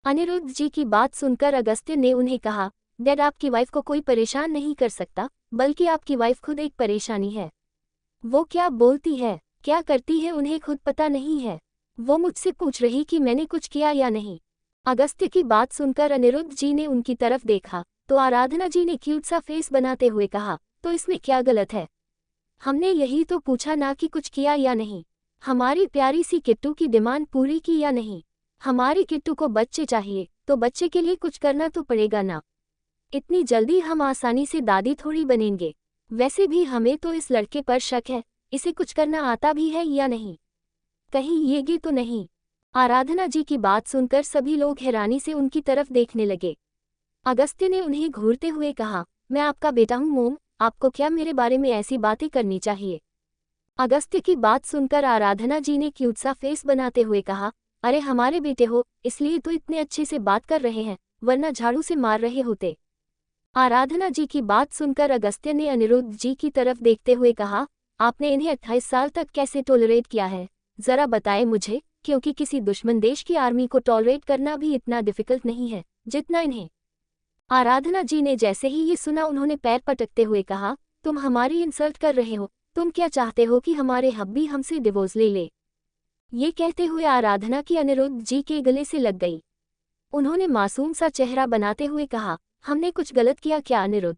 अनिरुद्ध जी की बात सुनकर अगस्त्य ने उन्हें कहा, डैड आपकी वाइफ को कोई परेशान नहीं कर सकता, बल्कि आपकी वाइफ खुद एक परेशानी है। वो क्या बोलती है, क्या करती है उन्हें खुद पता नहीं है। वो मुझसे पूछ रही कि मैंने कुछ किया या नहीं। अगस्त्य की बात सुनकर अनिरुद्ध जी ने उनकी तरफ देखा, तो आराधना जी ने क्यूट सा फेस बनाते हुए कहा, तो इसमें क्या गलत है? हमने यही तो पूछा ना कि कुछ किया या नहीं। हमारी प्यारी सी किट्टू की डिमांड पूरी की या नहीं? हमारी किट्टू को बच्चे चाहिए, तो बच्चे के लिए कुछ करना तो पड़ेगा ना। इतनी जल्दी हम आसानी से दादी थोड़ी बनेंगे। वैसे भी हमें तो इस लड़के पर शक है, इसे कुछ करना आता भी है या नहीं, कहीं येगी तो नहीं। आराधना जी की बात सुनकर सभी लोग हैरानी से उनकी तरफ देखने लगे। अगस्त्य ने उन्हें घूरते हुए कहा, मैं आपका बेटा हूँ मोम, आपको क्या मेरे बारे में ऐसी बातें करनी चाहिए? अगस्त्य की बात सुनकर आराधना जी ने क्यूट सा फेस बनाते हुए कहा, अरे हमारे बेटे हो इसलिए तो इतने अच्छे से बात कर रहे हैं, वरना झाड़ू से मार रहे होते। आराधना जी की बात सुनकर अगस्त्य ने अनिरुद्ध जी की तरफ देखते हुए कहा, आपने इन्हें 28 साल तक कैसे टॉलरेट किया है, जरा बताएं मुझे, क्योंकि किसी दुश्मन देश की आर्मी को टॉलरेट करना भी इतना डिफिकल्ट नहीं है जितना इन्हें। आराधना जी ने जैसे ही ये सुना उन्होंने पैर पटकते हुए कहा, तुम हमारी इंसल्ट कर रहे हो, तुम क्या चाहते हो कि हमारे हब्बी हमसे डिवोर्स ले ले? ये कहते हुए आराधना की अनिरुद्ध जी के गले से लग गई। उन्होंने मासूम सा चेहरा बनाते हुए कहा, हमने कुछ गलत किया क्या अनिरुद्ध?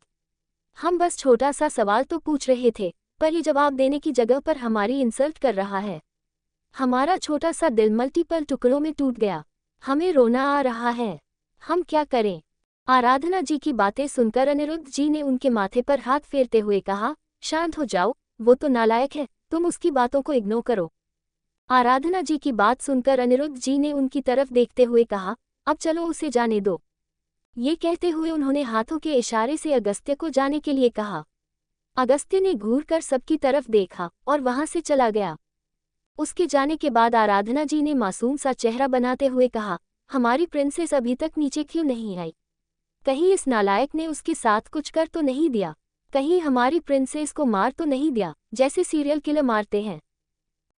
हम बस छोटा सा सवाल तो पूछ रहे थे, पर ये जवाब देने की जगह पर हमारी इंसल्ट कर रहा है। हमारा छोटा सा दिल मल्टीपल टुकड़ों में टूट गया, हमें रोना आ रहा है, हम क्या करें? आराधना जी की बातें सुनकर अनिरुद्ध जी ने उनके माथे पर हाथ फेरते हुए कहा, शांत हो जाओ, वो तो नालायक है, तुम उसकी बातों को इग्नोर करो। आराधना जी की बात सुनकर अनिरुद्ध जी ने उनकी तरफ देखते हुए कहा, अब चलो उसे जाने दो। ये कहते हुए उन्होंने हाथों के इशारे से अगस्त्य को जाने के लिए कहा। अगस्त्य ने घूरकर सबकी तरफ देखा और वहां से चला गया। उसके जाने के बाद आराधना जी ने मासूम सा चेहरा बनाते हुए कहा, हमारी प्रिंसेस अभी तक नीचे क्यों नहीं आई? कहीं इस नालायक ने उसके साथ कुछ कर तो नहीं दिया? कहीं हमारी प्रिंसेस को मार तो नहीं दिया, जैसे सीरियल किलर मारते हैं?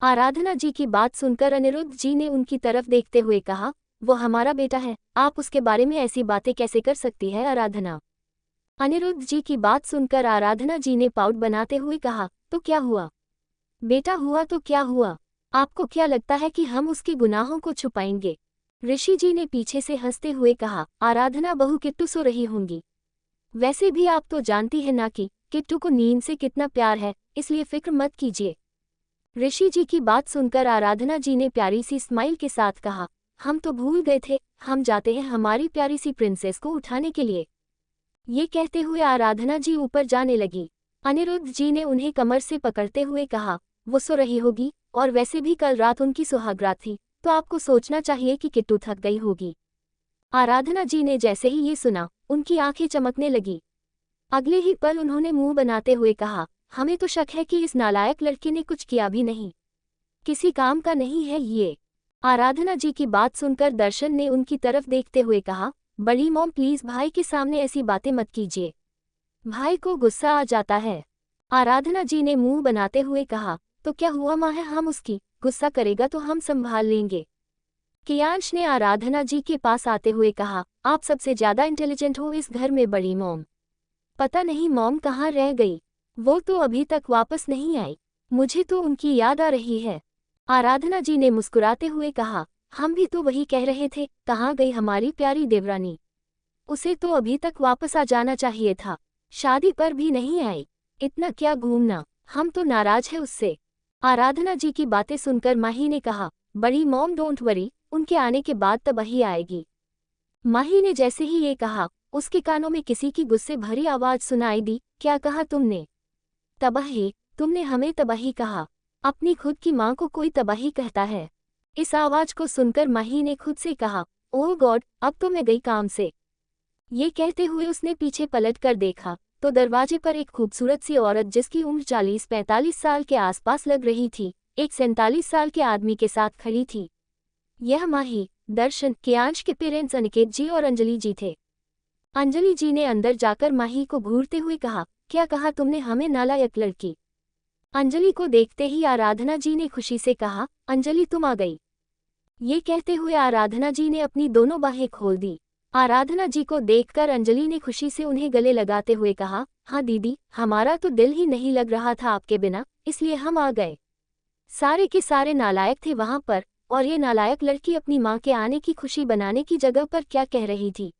आराधना जी की बात सुनकर अनिरुद्ध जी ने उनकी तरफ देखते हुए कहा, वो हमारा बेटा है, आप उसके बारे में ऐसी बातें कैसे कर सकती है आराधना? अनिरुद्ध जी की बात सुनकर आराधना जी ने पाउट बनाते हुए कहा, तो क्या हुआ? बेटा हुआ तो क्या हुआ? आपको क्या लगता है कि हम उसके गुनाहों को छुपाएंगे? ऋषि जी ने पीछे से हंसते हुए कहा, आराधना बहू किट्टू सो रही होंगी। वैसे भी आप तो जानती है ना कि किट्टू को नींद से कितना प्यार है, इसलिए फिक्र मत कीजिए। ऋषि जी की बात सुनकर आराधना जी ने प्यारी सी स्माइल के साथ कहा, हम तो भूल गए थे, हम जाते हैं हमारी प्यारी सी प्रिंसेस को उठाने के लिए। ये कहते हुए आराधना जी ऊपर जाने लगी। अनिरुद्ध जी ने उन्हें कमर से पकड़ते हुए कहा, वो सो रही होगी, और वैसे भी कल रात उनकी सुहागरात थी, तो आपको सोचना चाहिए कि किट्टू थक गई होगी। आराधना जी ने जैसे ही ये सुना, उनकी आंखें चमकने लगी। अगले ही पल उन्होंने मुंह बनाते हुए कहा, हमें तो शक है कि इस नालायक लड़के ने कुछ किया भी नहीं, किसी काम का नहीं है ये। आराधना जी की बात सुनकर दर्शन ने उनकी तरफ देखते हुए कहा, बड़ी मॉम प्लीज भाई के सामने ऐसी बातें मत कीजिए, भाई को गुस्सा आ जाता है। आराधना जी ने मुंह बनाते हुए कहा, तो क्या हुआ माँ है, हम उसकी गुस्सा करेगा तो हम संभाल लेंगे। कियांश ने आराधना जी के पास आते हुए कहा, आप सबसे ज्यादा इंटेलिजेंट हो इस घर में बड़ी मॉम। पता नहीं मॉम कहाँ रह गई, वो तो अभी तक वापस नहीं आई, मुझे तो उनकी याद आ रही है। आराधना जी ने मुस्कुराते हुए कहा, हम भी तो वही कह रहे थे, कहाँ गई हमारी प्यारी देवरानी, उसे तो अभी तक वापस आ जाना चाहिए था, शादी पर भी नहीं आई, इतना क्या घूमना, हम तो नाराज है उससे। आराधना जी की बातें सुनकर माही ने कहा, बड़ी मॉम डोंट वरी, उनके आने के बाद तबाही आएगी। माही ने जैसे ही ये कहा, उसके कानों में किसी की गुस्से भरी आवाज सुनाई दी, क्या कहा तुमने? तबाही? तुमने हमें तबाही कहा? अपनी खुद की माँ को कोई तबाही कहता है? इस आवाज को सुनकर माही ने खुद से कहा, ओह गॉड, अब तो मैं गई काम से। ये कहते हुए उसने पीछे पलट कर देखा, तो दरवाजे पर एक खूबसूरत सी औरत जिसकी उम्र 40-45 साल के आसपास लग रही थी, एक 47 साल के आदमी के साथ खड़ी थी। यह माही, दर्शन, कियांश के पेरेंट्स अनिकेत जी और अंजलि जी थे। अंजलि जी ने अंदर जाकर माही को घूरते हुए कहा, क्या कहा तुमने हमें नालायक लड़की? अंजलि को देखते ही आराधना जी ने खुशी से कहा, अंजलि तुम आ गई। ये कहते हुए आराधना जी ने अपनी दोनों बाहें खोल दी। आराधना जी को देखकर अंजलि ने खुशी से उन्हें गले लगाते हुए कहा, हाँ दीदी, हमारा तो दिल ही नहीं लग रहा था आपके बिना, इसलिए हम आ गए। सारे के सारे नालायक थे वहां पर, और ये नालायक लड़की अपनी माँ के आने की खुशी बनाने की जगह पर क्या कह रही थी?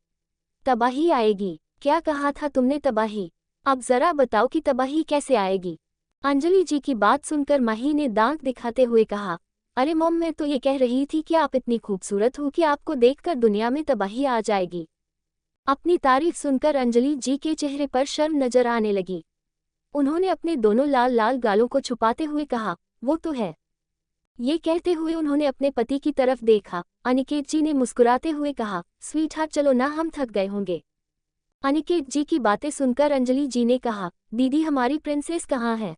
तबाही आएगी? क्या कहा था तुमने तबाही? अब जरा बताओ कि तबाही कैसे आएगी? अंजलि जी की बात सुनकर माही ने दांत दिखाते हुए कहा, अरे मॉम, मैं तो ये कह रही थी कि आप इतनी खूबसूरत हो कि आपको देखकर दुनिया में तबाही आ जाएगी। अपनी तारीफ सुनकर अंजलि जी के चेहरे पर शर्म नजर आने लगी। उन्होंने अपने दोनों लाल लाल गालों को छुपाते हुए कहा, वो तो है। ये कहते हुए उन्होंने अपने पति की तरफ देखा। अनिकेत जी ने मुस्कुराते हुए कहा, स्वीट हार्ट चलो ना, हम थक गए होंगे। अनिकेत जी की बातें सुनकर अंजलि जी ने कहा, दीदी हमारी प्रिंसेस कहाँ है?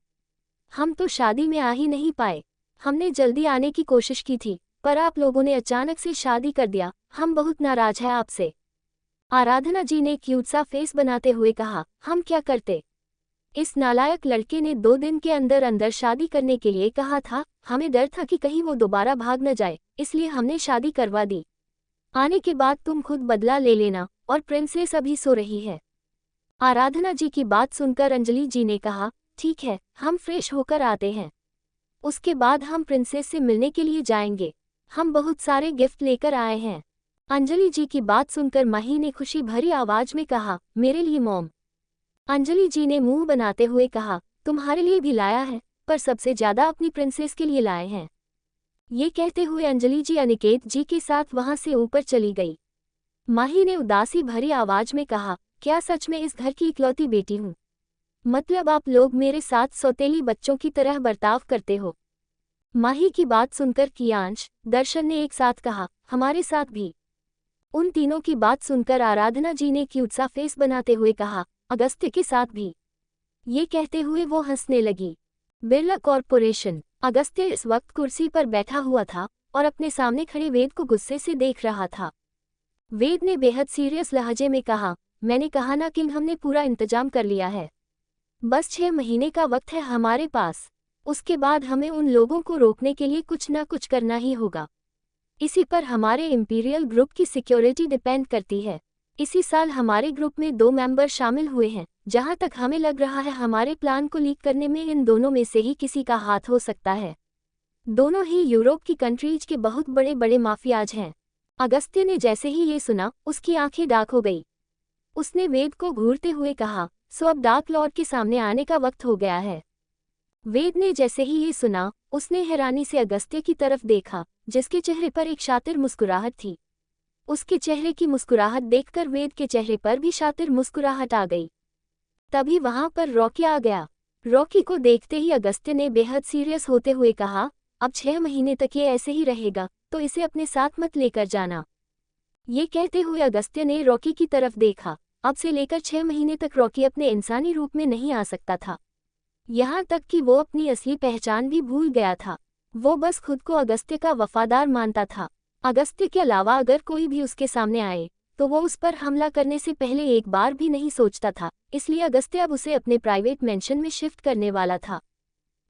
हम तो शादी में आ ही नहीं पाए, हमने जल्दी आने की कोशिश की थी, पर आप लोगों ने अचानक से शादी कर दिया, हम बहुत नाराज हैं आपसे। आराधना जी ने क्यूट सा फेस बनाते हुए कहा, हम क्या करते? इस नालायक लड़के ने 2 दिन के अंदर अंदर शादी करने के लिए कहा था, हमें डर था कि कहीं वो दोबारा भाग न जाए, इसलिए हमने शादी करवा दी। आने के बाद तुम खुद बदला ले लेना, और प्रिंसेस अभी सो रही है। आराधना जी की बात सुनकर अंजलि जी ने कहा, ठीक है, हम फ्रेश होकर आते हैं, उसके बाद हम प्रिंसेस से मिलने के लिए जाएंगे, हम बहुत सारे गिफ्ट लेकर आए हैं। अंजलि जी की बात सुनकर माही ने खुशी भरी आवाज में कहा, मेरे लिए मॉम। अंजलि जी ने मुंह बनाते हुए कहा, तुम्हारे लिए भी लाया है, पर सबसे ज्यादा अपनी प्रिंसेस के लिए लाए हैं। ये कहते हुए अंजलि जी अनिकेत जी के साथ वहां से ऊपर चली गई। माही ने उदासी भरी आवाज में कहा, क्या सच में इस घर की इकलौती बेटी हूँ? मतलब आप लोग मेरे साथ सौतेली बच्चों की तरह बर्ताव करते हो? माही की बात सुनकर कियांश, दर्शन ने एक साथ कहा, हमारे साथ भी। उन तीनों की बात सुनकर आराधना जी ने क्यूट सा फेस बनाते हुए कहा, अगस्त्य के साथ भी। ये कहते हुए वो हंसने लगी। बिरला कॉरपोरेशन। अगस्त्य इस वक्त कुर्सी पर बैठा हुआ था और अपने सामने खड़े वेद को गुस्से से देख रहा था। वेद ने बेहद सीरियस लहजे में कहा, मैंने कहा ना किंग, हमने पूरा इंतजाम कर लिया है, बस 6 महीने का वक्त है हमारे पास, उसके बाद हमें उन लोगों को रोकने के लिए कुछ ना कुछ करना ही होगा। इसी पर हमारे इंपीरियल ग्रुप की सिक्योरिटी डिपेंड करती है। इसी साल हमारे ग्रुप में 2 मेंबर शामिल हुए हैं, जहां तक हमें लग रहा है हमारे प्लान को लीक करने में इन दोनों में से ही किसी का हाथ हो सकता है। दोनों ही यूरोप की कंट्रीज के बहुत बड़े बड़े माफियाज हैं। अगस्त्य ने जैसे ही ये सुना, उसकी आंखें डार्क हो गई। उसने वेद को घूरते हुए कहा, सो अब डार्क लॉर्ड के सामने आने का वक्त हो गया है। वेद ने जैसे ही ये सुना, उसने हैरानी से अगस्त्य की तरफ देखा, जिसके चेहरे पर एक शातिर मुस्कुराहट थी। उसके चेहरे की मुस्कुराहट देखकर वेद के चेहरे पर भी शातिर मुस्कुराहट आ गई। तभी वहां पर रॉकी आ गया। रॉकी को देखते ही अगस्त्य ने बेहद सीरियस होते हुए कहा, अब 6 महीने तक ये ऐसे ही रहेगा, तो इसे अपने साथ मत लेकर जाना। ये कहते हुए अगस्त्य ने रॉकी की तरफ देखा। अब से लेकर 6 महीने तक रॉकी अपने इंसानी रूप में नहीं आ सकता था। यहाँ तक कि वो अपनी असली पहचान भी भूल गया था। वो बस खुद को अगस्त्य का वफादार मानता था। अगस्त्य के अलावा अगर कोई भी उसके सामने आए तो वो उस पर हमला करने से पहले एक बार भी नहीं सोचता था। इसलिए अगस्त्य अब उसे अपने प्राइवेट मेंशन में शिफ्ट करने वाला था।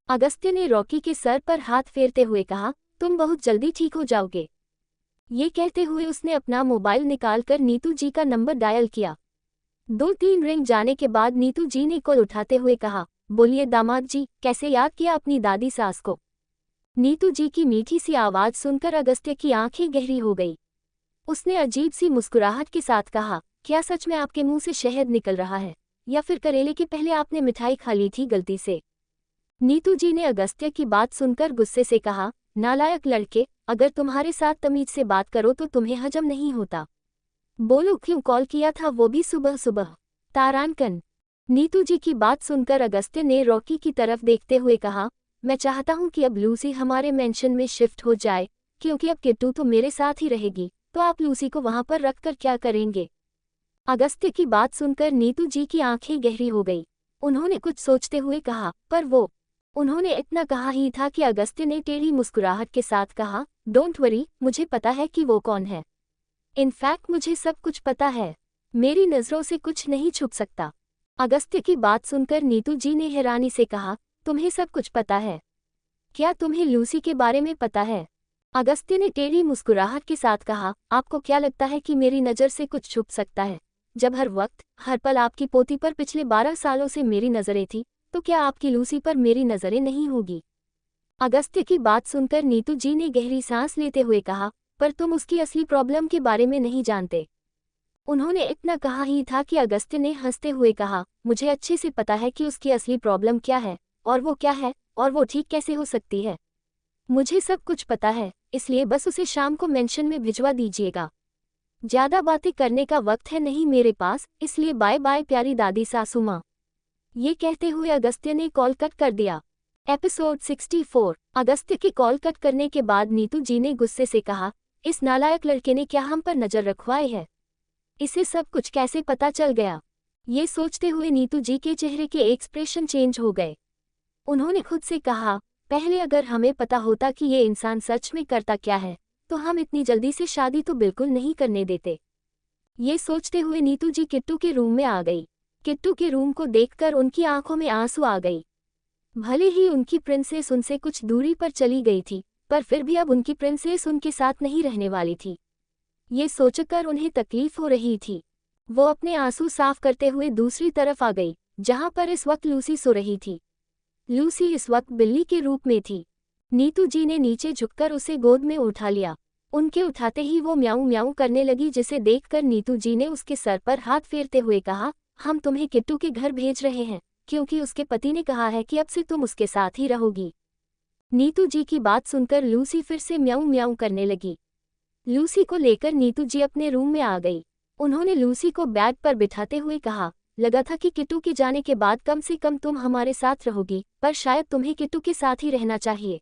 अगस्त्य ने रॉकी के सर पर हाथ फेरते हुए कहा, तुम बहुत जल्दी ठीक हो जाओगे। ये कहते हुए उसने अपना मोबाइल निकालकर नीतू जी का नंबर डायल किया। 2-3 रिंग जाने के बाद नीतू जी ने कॉल उठाते हुए कहा, बोलिए दामाद जी, कैसे याद किया अपनी दादी सास को। नीतू जी की मीठी सी आवाज सुनकर अगस्त्य की आंखें गहरी हो गई। उसने अजीब सी मुस्कुराहट के साथ कहा, क्या सच में आपके मुंह से शहद निकल रहा है, या फिर करेले के पहले आपने मिठाई खा ली थी गलती से। नीतू जी ने अगस्त्य की बात सुनकर गुस्से से कहा, नालायक लड़के, अगर तुम्हारे साथ तमीज से बात करो तो तुम्हें हजम नहीं होता। बोलो क्यों कॉल किया था, वो भी सुबह सुबह। तारांकन। नीतू जी की बात सुनकर अगस्त्य ने रॉकी की तरफ देखते हुए कहा, मैं चाहता हूं कि अब लूसी हमारे मेंशन में शिफ्ट हो जाए, क्योंकि अब किट्टू तो मेरे साथ ही रहेगी, तो आप लूसी को वहां पर रखकर क्या करेंगे। अगस्त्य की बात सुनकर नीतू जी की आंखें गहरी हो गई। उन्होंने कुछ सोचते हुए कहा, पर वो। उन्होंने इतना कहा ही था कि अगस्त्य ने टेढ़ी मुस्कुराहट के साथ कहा, डोंट वरी, मुझे पता है कि वो कौन है। इनफैक्ट मुझे सब कुछ पता है। मेरी नज़रों से कुछ नहीं छुप सकता। अगस्त्य की बात सुनकर नीतू जी ने हैरानी से कहा, तुम्हें सब कुछ पता है? क्या तुम्हें लूसी के बारे में पता है? अगस्त्य ने टेढ़ी मुस्कुराहट के साथ कहा, आपको क्या लगता है कि मेरी नज़र से कुछ छुप सकता है? जब हर वक्त हर पल आपकी पोती पर पिछले 12 सालों से मेरी नज़रें थी, तो क्या आपकी लूसी पर मेरी नज़रें नहीं होगी? अगस्त्य की बात सुनकर नीतू जी ने गहरी सांस लेते हुए कहा, पर तुम उसकी असली प्रॉब्लम के बारे में नहीं जानते। उन्होंने इतना कहा ही था कि अगस्त्य ने हंसते हुए कहा, मुझे अच्छे से पता है कि उसकी असली प्रॉब्लम क्या है, और वो क्या है, और वो ठीक कैसे हो सकती है। मुझे सब कुछ पता है, इसलिए बस उसे शाम को मेंशन में भिजवा दीजिएगा। ज्यादा बातें करने का वक्त है नहीं मेरे पास, इसलिए बाय बाय प्यारी दादी सासू माँ। ये कहते हुए अगस्त्य ने कॉल कट कर दिया। एपिसोड 64। अगस्त्य के कॉल कट करने के बाद नीतू जी ने गुस्से से कहा, इस नालायक लड़के ने क्या हम पर नजर रखवाई है? इसे सब कुछ कैसे पता चल गया? ये सोचते हुए नीतू जी के चेहरे के एक्सप्रेशन चेंज हो गए। उन्होंने खुद से कहा, पहले अगर हमें पता होता कि ये इंसान सच में करता क्या है, तो हम इतनी जल्दी से शादी तो बिल्कुल नहीं करने देते। ये सोचते हुए नीतू जी किट्टू के रूम में आ गई। किट्टू के रूम को देखकर उनकी आंखों में आंसू आ गई। भले ही उनकी प्रिंसेस उनसे कुछ दूरी पर चली गई थी, पर फिर भी अब उनकी प्रिंसेस उनके साथ नहीं रहने वाली थी। ये सोचकर उन्हें तकलीफ हो रही थी। वो अपने आंसू साफ करते हुए दूसरी तरफ आ गई, जहां पर इस वक्त लूसी सो रही थी। लूसी इस वक्त बिल्ली के रूप में थी। नीतू जी ने नीचे झुककर उसे गोद में उठा लिया। उनके उठाते ही वो म्याऊं म्याऊं करने लगी, जिसे देखकर नीतू जी ने उसके सर पर हाथ फेरते हुए कहा, हम तुम्हें किट्टू के घर भेज रहे हैं, क्योंकि उसके पति ने कहा है कि अब से तुम उसके साथ ही रहोगी। नीतू जी की बात सुनकर लूसी फिर से म्याऊं म्याऊं करने लगी। लूसी को लेकर नीतू जी अपने रूम में आ गई। उन्होंने लूसी को बेड पर बिठाते हुए कहा, लगा था कि किट्टू के जाने के बाद कम से कम तुम हमारे साथ रहोगी, पर शायद तुम्हें किट्टू के साथ ही रहना चाहिए।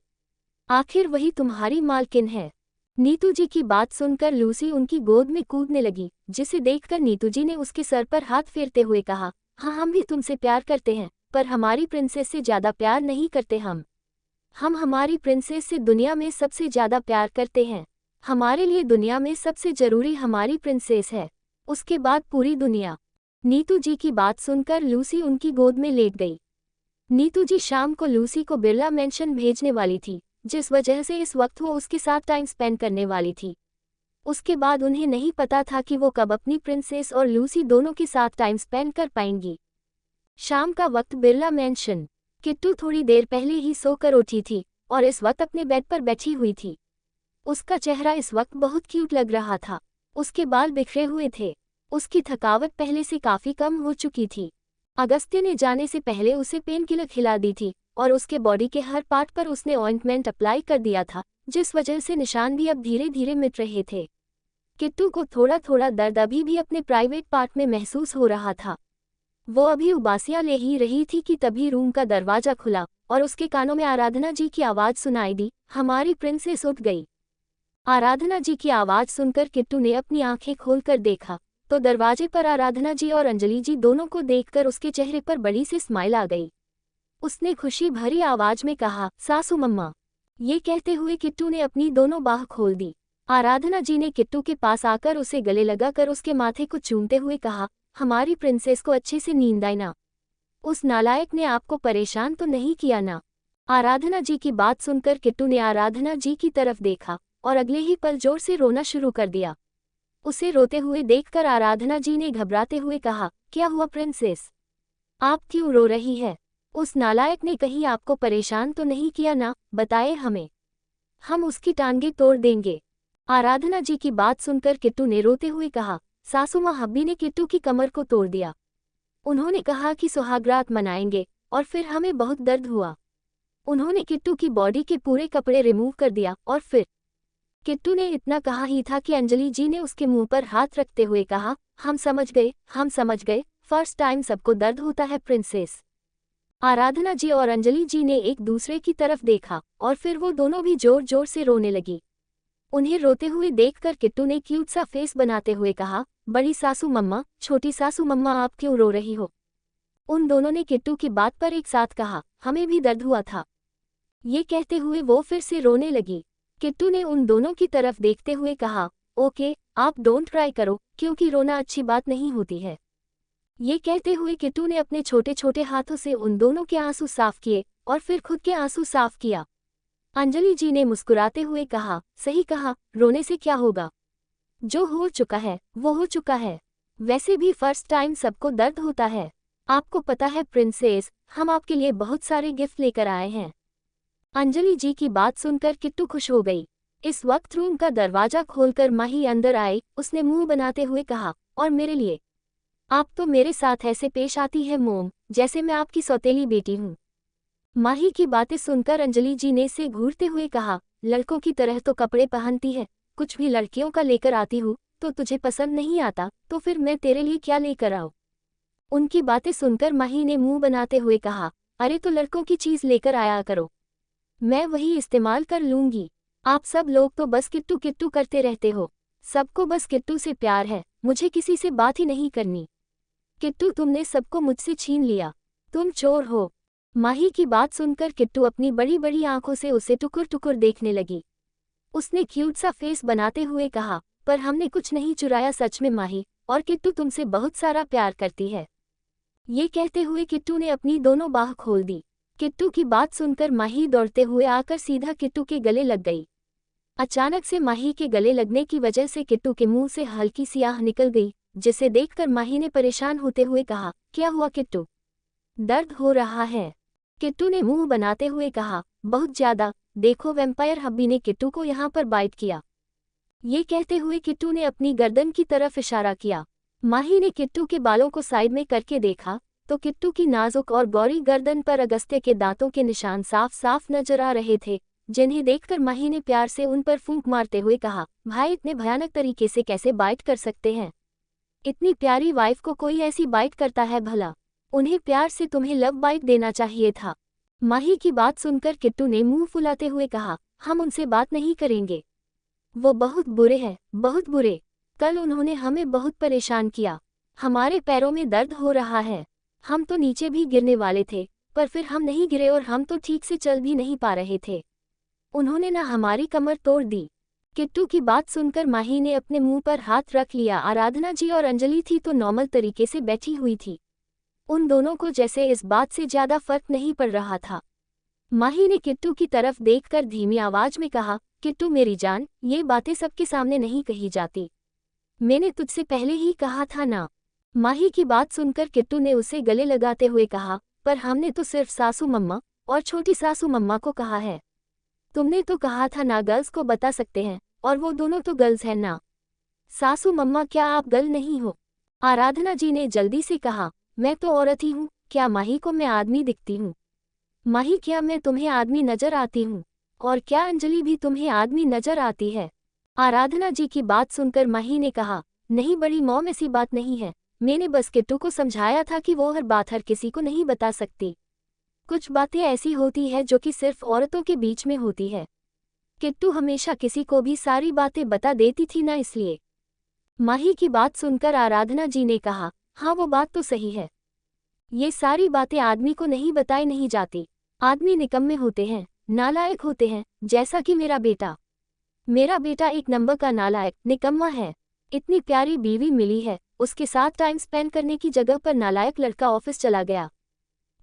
आखिर वही तुम्हारी मालकिन है। नीतू जी की बात सुनकर लूसी उनकी गोद में कूदने लगी, जिसे देखकर नीतू जी ने उसके सर पर हाथ फेरते हुए कहा, हाँ हम भी तुमसे प्यार करते हैं, पर हमारी प्रिंसेस से ज़्यादा प्यार नहीं करते हम हमारी प्रिंसेस से दुनिया में सबसे ज़्यादा प्यार करते हैं। हमारे लिए दुनिया में सबसे ज़रूरी हमारी प्रिंसेस है, उसके बाद पूरी दुनिया। नीतू जी की बात सुनकर लूसी उनकी गोद में लेट गई। नीतू जी शाम को लूसी को बिरला मेंशन भेजने वाली थी, जिस वजह से इस वक्त वो उसके साथ टाइम स्पेंड करने वाली थी। उसके बाद उन्हें नहीं पता था कि वो कब अपनी प्रिंसेस और लूसी दोनों के साथ टाइम स्पेंड कर पाएंगी। शाम का वक्त बिरला मेंशन। किट्टू थोड़ी देर पहले ही सोकर उठी थी और इस वक्त अपने बेड पर बैठी हुई थी। उसका चेहरा इस वक्त बहुत क्यूट लग रहा था। उसके बाल बिखरे हुए थे। उसकी थकावट पहले से काफी कम हो चुकी थी। अगस्त्य ने जाने से पहले उसे पेन किलर खिला दी थी और उसके बॉडी के हर पार्ट पर उसने ऑइंटमेंट अप्लाई कर दिया था, जिस वजह से निशान भी अब धीरे धीरे मिट रहे थे। किट्टू को थोड़ा थोड़ा दर्द अभी भी अपने प्राइवेट पार्ट में महसूस हो रहा था। वो अभी उबासियां ले ही रही थी कि तभी रूम का दरवाजा खुला और उसके कानों में आराधना जी की आवाज सुनाई दी, हमारी प्रिंसेस उठ गई। आराधना जी की आवाज सुनकर किट्टू ने अपनी आंखें खोलकर देखा तो दरवाजे पर आराधना जी और अंजलि जी दोनों को देखकर उसके चेहरे पर बड़ी सी स्माइल आ गई। उसने खुशी भरी आवाज में कहा, सासू मम्मा। ये कहते हुए किट्टू ने अपनी दोनों बाह खोल दी। आराधना जी ने किट्टू के पास आकर उसे गले लगाकर उसके माथे को चूमते हुए कहा, हमारी प्रिंसेस को अच्छे से नींद आई ना? उस नालायक ने आपको परेशान तो नहीं किया ना? आराधना जी की बात सुनकर किट्टू ने आराधना जी की तरफ देखा और अगले ही पल जोर से रोना शुरू कर दिया। उसे रोते हुए देखकर आराधना जी ने घबराते हुए कहा, क्या हुआ प्रिंसेस? आप क्यों रो रही है? उस नालायक ने कहीं आपको परेशान तो नहीं किया ना? बताए हमें, हम उसकी टांगे तोड़ देंगे। आराधना जी की बात सुनकर किट्टू ने रोते हुए कहा, सासू माँ हब्बी ने किट्टू की कमर को तोड़ दिया। उन्होंने कहा कि सुहागरात मनाएंगे और फिर हमें बहुत दर्द हुआ। उन्होंने किट्टू की बॉडी के पूरे कपड़े रिमूव कर दिया और फिर किट्टू ने इतना कहा ही था कि अंजलि जी ने उसके मुंह पर हाथ रखते हुए कहा, हम समझ गए, फर्स्ट टाइम सबको दर्द होता है प्रिंसेस। आराधना जी और अंजलि जी ने एक दूसरे की तरफ देखा और फिर वो दोनों भी जोर जोर से रोने लगी। उन्हें रोते हुए देखकर किट्टू ने क्यूट सा फेस बनाते हुए कहा, बड़ी सासू मम्मा, छोटी सासू मम्मा आप क्यों रो रही हो? उन दोनों ने किट्टू की बात पर एक साथ कहा, हमें भी दर्द हुआ था। ये कहते हुए वो फिर से रोने लगी। किट्टू ने उन दोनों की तरफ देखते हुए कहा, ओके, आप डोंट क्राई करो क्योंकि रोना अच्छी बात नहीं होती है। ये कहते हुए किट्टू ने अपने छोटे छोटे हाथों से उन दोनों के आंसू साफ किए और फिर खुद के आंसू साफ किया। अंजलि जी ने मुस्कुराते हुए कहा, सही कहा, रोने से क्या होगा? जो हो चुका है वो हो चुका है। वैसे भी फर्स्ट टाइम सबको दर्द होता है। आपको पता है प्रिंसेस, हम आपके लिए बहुत सारे गिफ्ट लेकर आए हैं। अंजलि जी की बात सुनकर किट्टू खुश हो गई। इस वक्त रूम का दरवाजा खोलकर माही अंदर आई। उसने मुंह बनाते हुए कहा, और मेरे लिए? आप तो मेरे साथ ऐसे पेश आती है मोम, जैसे मैं आपकी सौतेली बेटी हूँ। माही की बातें सुनकर अंजलि जी ने से घूरते हुए कहा, लड़कों की तरह तो कपड़े पहनती है, कुछ भी लड़कियों का लेकर आती हूँ तो तुझे पसंद नहीं आता, तो फिर मैं तेरे लिए क्या लेकर आऊँ? उनकी बातें सुनकर माही ने मुंह बनाते हुए कहा, अरे तो लड़कों की चीज लेकर आया करो, मैं वही इस्तेमाल कर लूंगी। आप सब लोग तो बस किट्टू किट्टू करते रहते हो। सबको बस किट्टू से प्यार है, मुझे किसी से बात ही नहीं करनी। किट्टू तुमने सबको मुझसे छीन लिया, तुम चोर हो। माही की बात सुनकर किट्टू अपनी बड़ी बड़ी आंखों से उसे टुकुर टुकुर देखने लगी। उसने क्यूट सा फेस बनाते हुए कहा, पर हमने कुछ नहीं चुराया सच में माही, और किट्टू तुमसे बहुत सारा प्यार करती है। ये कहते हुए किट्टू ने अपनी दोनों बाह खोल दी। किट्टू की बात सुनकर माही दौड़ते हुए आकर सीधा किट्टू के गले लग गई। अचानक से माही के गले लगने की वजह से किट्टू के मुंह से हल्की सी आह निकल गई, जिसे देखकर माही ने परेशान होते हुए कहा, क्या हुआ किट्टू? दर्द हो रहा है? किट्टू ने मुंह बनाते हुए कहा, बहुत ज्यादा, देखो वैम्पायर हब्बी ने किट्टू को यहाँ पर बाइट किया। ये कहते हुए किट्टू ने अपनी गर्दन की तरफ इशारा किया। माही ने किट्टू के बालों को साइड में करके देखा तो किट्टू की नाजुक और गौरी गर्दन पर अगस्त्य के दांतों के निशान साफ साफ नजर आ रहे थे, जिन्हें देखकर माही ने प्यार से उन पर फूंक मारते हुए कहा, भाई इतने भयानक तरीके से कैसे बाइट कर सकते हैं? इतनी प्यारी वाइफ को कोई ऐसी बाइट करता है भला? उन्हें प्यार से तुम्हें लव बाइट देना चाहिए था। माही की बात सुनकर किट्टू ने मुंह फुलाते हुए कहा, हम उनसे बात नहीं करेंगे, वो बहुत बुरे हैं, बहुत बुरे। कल उन्होंने हमें बहुत परेशान किया, हमारे पैरों में दर्द हो रहा है। हम तो नीचे भी गिरने वाले थे, पर फिर हम नहीं गिरे और हम तो ठीक से चल भी नहीं पा रहे थे। उन्होंने ना हमारी कमर तोड़ दी। किट्टू की बात सुनकर माही ने अपने मुंह पर हाथ रख लिया। आराधना जी और अंजलि थी तो नॉर्मल तरीके से बैठी हुई थी। उन दोनों को जैसे इस बात से ज्यादा फर्क नहीं पड़ रहा था। माही ने किट्टू की तरफ देखकर धीमी आवाज में कहा, किट्टू मेरी जान, ये बातें सबके सामने नहीं कही जाती, मैंने तुझसे पहले ही कहा था ना। माही की बात सुनकर किट्टू ने उसे गले लगाते हुए कहा, पर हमने तो सिर्फ सासू मम्मा और छोटी सासू मम्मा को कहा है। तुमने तो कहा था ना गर्ल्स को बता सकते हैं, और वो दोनों तो गर्ल्स हैं ना। सासू मम्मा क्या आप गर्ल नहीं हो? आराधना जी ने जल्दी से कहा, मैं तो औरत ही हूँ, क्या माही को मैं आदमी दिखती हूँ? माही क्या मैं तुम्हें आदमी नजर आती हूँ? और क्या अंजलि भी तुम्हें आदमी नजर आती है? आराधना जी की बात सुनकर माही ने कहा, नहीं बड़ी मॉम ऐसी बात नहीं है, मैंने बस किट्टू को समझाया था कि वो हर बात हर किसी को नहीं बता सकती। कुछ बातें ऐसी होती है जो कि सिर्फ औरतों के बीच में होती है। किट्टू हमेशा किसी को भी सारी बातें बता देती थी ना, इसलिए। माही की बात सुनकर आराधना जी ने कहा, हाँ वो बात तो सही है। ये सारी बातें आदमी को नहीं बताई नहीं जाती। आदमी निकम्मे होते हैं, नालायक होते हैं, जैसा कि मेरा बेटा। मेरा बेटा एक नंबर का नालायक निकम्मा है। इतनी प्यारी बीवी मिली है, उसके साथ टाइम स्पेंड करने की जगह पर नालायक लड़का ऑफिस चला गया।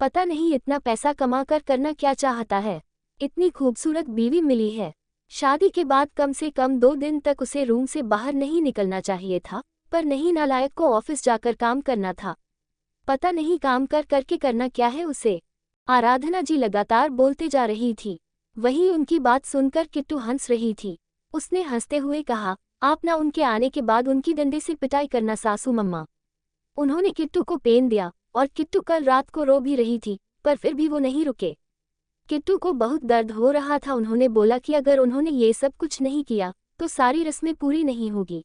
पता नहीं इतना पैसा कमा कर करना क्या चाहता है। इतनी खूबसूरत बीवी मिली है, शादी के बाद कम से कम 2 दिन तक उसे रूम से बाहर नहीं निकलना चाहिए था, पर नहीं, नालायक को ऑफिस जाकर काम करना था। पता नहीं काम कर करके करना क्या है उसे। आराधना जी लगातार बोलते जा रही थी। वहीं उनकी बात सुनकर किट्टू हंस रही थी। उसने हंसते हुए कहा, आप ना उनके आने के बाद उनकी डंडे से पिटाई करना सासू मम्मा। उन्होंने किट्टू को पेन दिया, और किट्टू कल रात को रो भी रही थी, पर फिर भी वो नहीं रुके। किट्टू को बहुत दर्द हो रहा था। उन्होंने बोला कि अगर उन्होंने ये सब कुछ नहीं किया तो सारी रस्में पूरी नहीं होगी।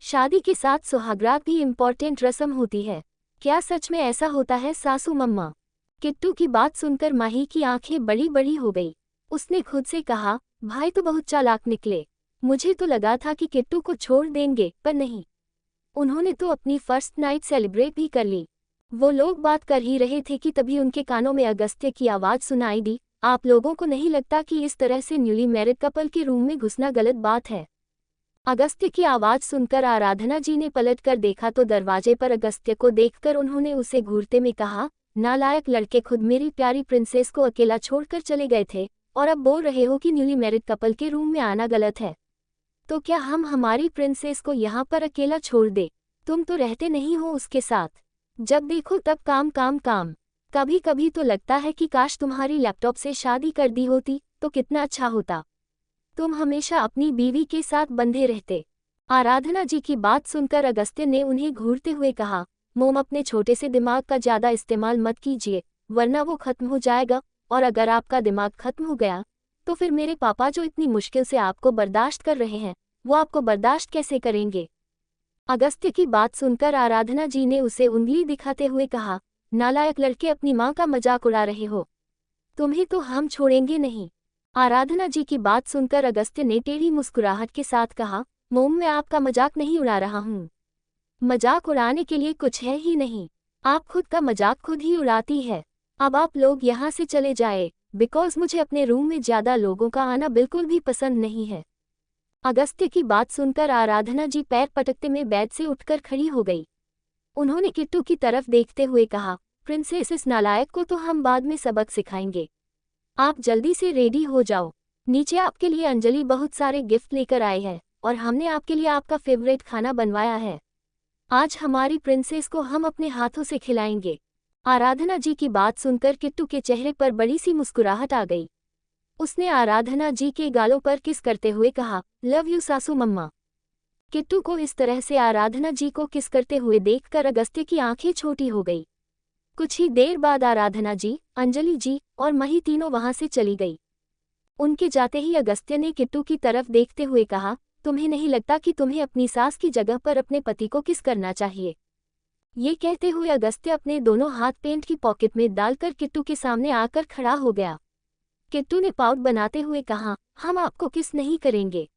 शादी के साथ सुहागरात भी इम्पोर्टेंट रस्म होती है। क्या सच में ऐसा होता है सासू मम्मा? किट्टू की बात सुनकर माही की आंखें बड़ी बड़ी हो गई। उसने खुद से कहा, भाई तो बहुत चालाक निकले। मुझे तो लगा था कि किट्टू को छोड़ देंगे, पर नहीं। उन्होंने तो अपनी फर्स्ट नाइट सेलिब्रेट भी कर ली। वो लोग बात कर ही रहे थे कि तभी उनके कानों में अगस्त्य की आवाज़ सुनाई दी, आप लोगों को नहीं लगता कि इस तरह से न्यूली मैरिड कपल के रूम में घुसना गलत बात है? अगस्त्य की आवाज़ सुनकर आराधना जी ने पलट कर देखा तो दरवाजे पर अगस्त्य को देखकर उन्होंने उसे घूरते में कहा, नालायक लड़के, खुद मेरी प्यारी प्रिंसेस को अकेला छोड़कर चले गए थे, और अब बोल रहे हो कि न्यूली मैरिड कपल के रूम में आना गलत है। तो क्या हम हमारी प्रिंसेस को यहाँ पर अकेला छोड़ दे? तुम तो रहते नहीं हो उसके साथ। जब देखो तब काम काम काम। कभी कभी तो लगता है कि काश तुम्हारी लैपटॉप से शादी कर दी होती तो कितना अच्छा होता। तुम हमेशा अपनी बीवी के साथ बंधे रहते। आराधना जी की बात सुनकर अगस्त्य ने उन्हें घूरते हुए कहा, मोम अपने छोटे से दिमाग का ज़्यादा इस्तेमाल मत कीजिए, वरना वो खत्म हो जाएगा, और अगर आपका दिमाग खत्म हो गया तो फिर मेरे पापा जो इतनी मुश्किल से आपको बर्दाश्त कर रहे हैं, वो आपको बर्दाश्त कैसे करेंगे? अगस्त्य की बात सुनकर आराधना जी ने उसे उंगली दिखाते हुए कहा, नालायक लड़के, अपनी माँ का मजाक उड़ा रहे हो। तुम्हें तो हम छोड़ेंगे नहीं। आराधना जी की बात सुनकर अगस्त्य ने टेढ़ी मुस्कुराहट के साथ कहा, मोम मैं आपका मजाक नहीं उड़ा रहा हूँ। मजाक उड़ाने के लिए कुछ है ही नहीं। आप खुद का मजाक खुद ही उड़ाती है। अब आप लोग यहाँ से चले जाए, बिकॉज मुझे अपने रूम में ज़्यादा लोगों का आना बिल्कुल भी पसंद नहीं है। अगस्त्य की बात सुनकर आराधना जी पैर पटकते में बेड से उठकर खड़ी हो गई। उन्होंने किट्टू की तरफ देखते हुए कहा, प्रिंसेस, इस नालायक को तो हम बाद में सबक सिखाएंगे। आप जल्दी से रेडी हो जाओ। नीचे आपके लिए अंजलि बहुत सारे गिफ्ट लेकर आई है, और हमने आपके लिए आपका फेवरेट खाना बनवाया है। आज हमारी प्रिंसेस को हम अपने हाथों से खिलाएंगे। आराधना जी की बात सुनकर किट्टू के चेहरे पर बड़ी सी मुस्कुराहट आ गई। उसने आराधना जी के गालों पर किस करते हुए कहा, लव यू सासू मम्मा। किट्टू को इस तरह से आराधना जी को किस करते हुए देखकर अगस्त्य की आंखें छोटी हो गई। कुछ ही देर बाद आराधना जी, अंजलि जी और मही तीनों वहां से चली गई। उनके जाते ही अगस्त्य ने किट्टू की तरफ देखते हुए कहा, तुम्हें नहीं लगता कि तुम्हें अपनी सास की जगह पर अपने पति को किस करना चाहिए? ये कहते हुए अगस्त्य अपने दोनों हाथ पेंट की पॉकेट में डालकर किट्टू के सामने आकर खड़ा हो गया। किट्टू ने पाउट बनाते हुए कहा, हम आपको किस नहीं करेंगे।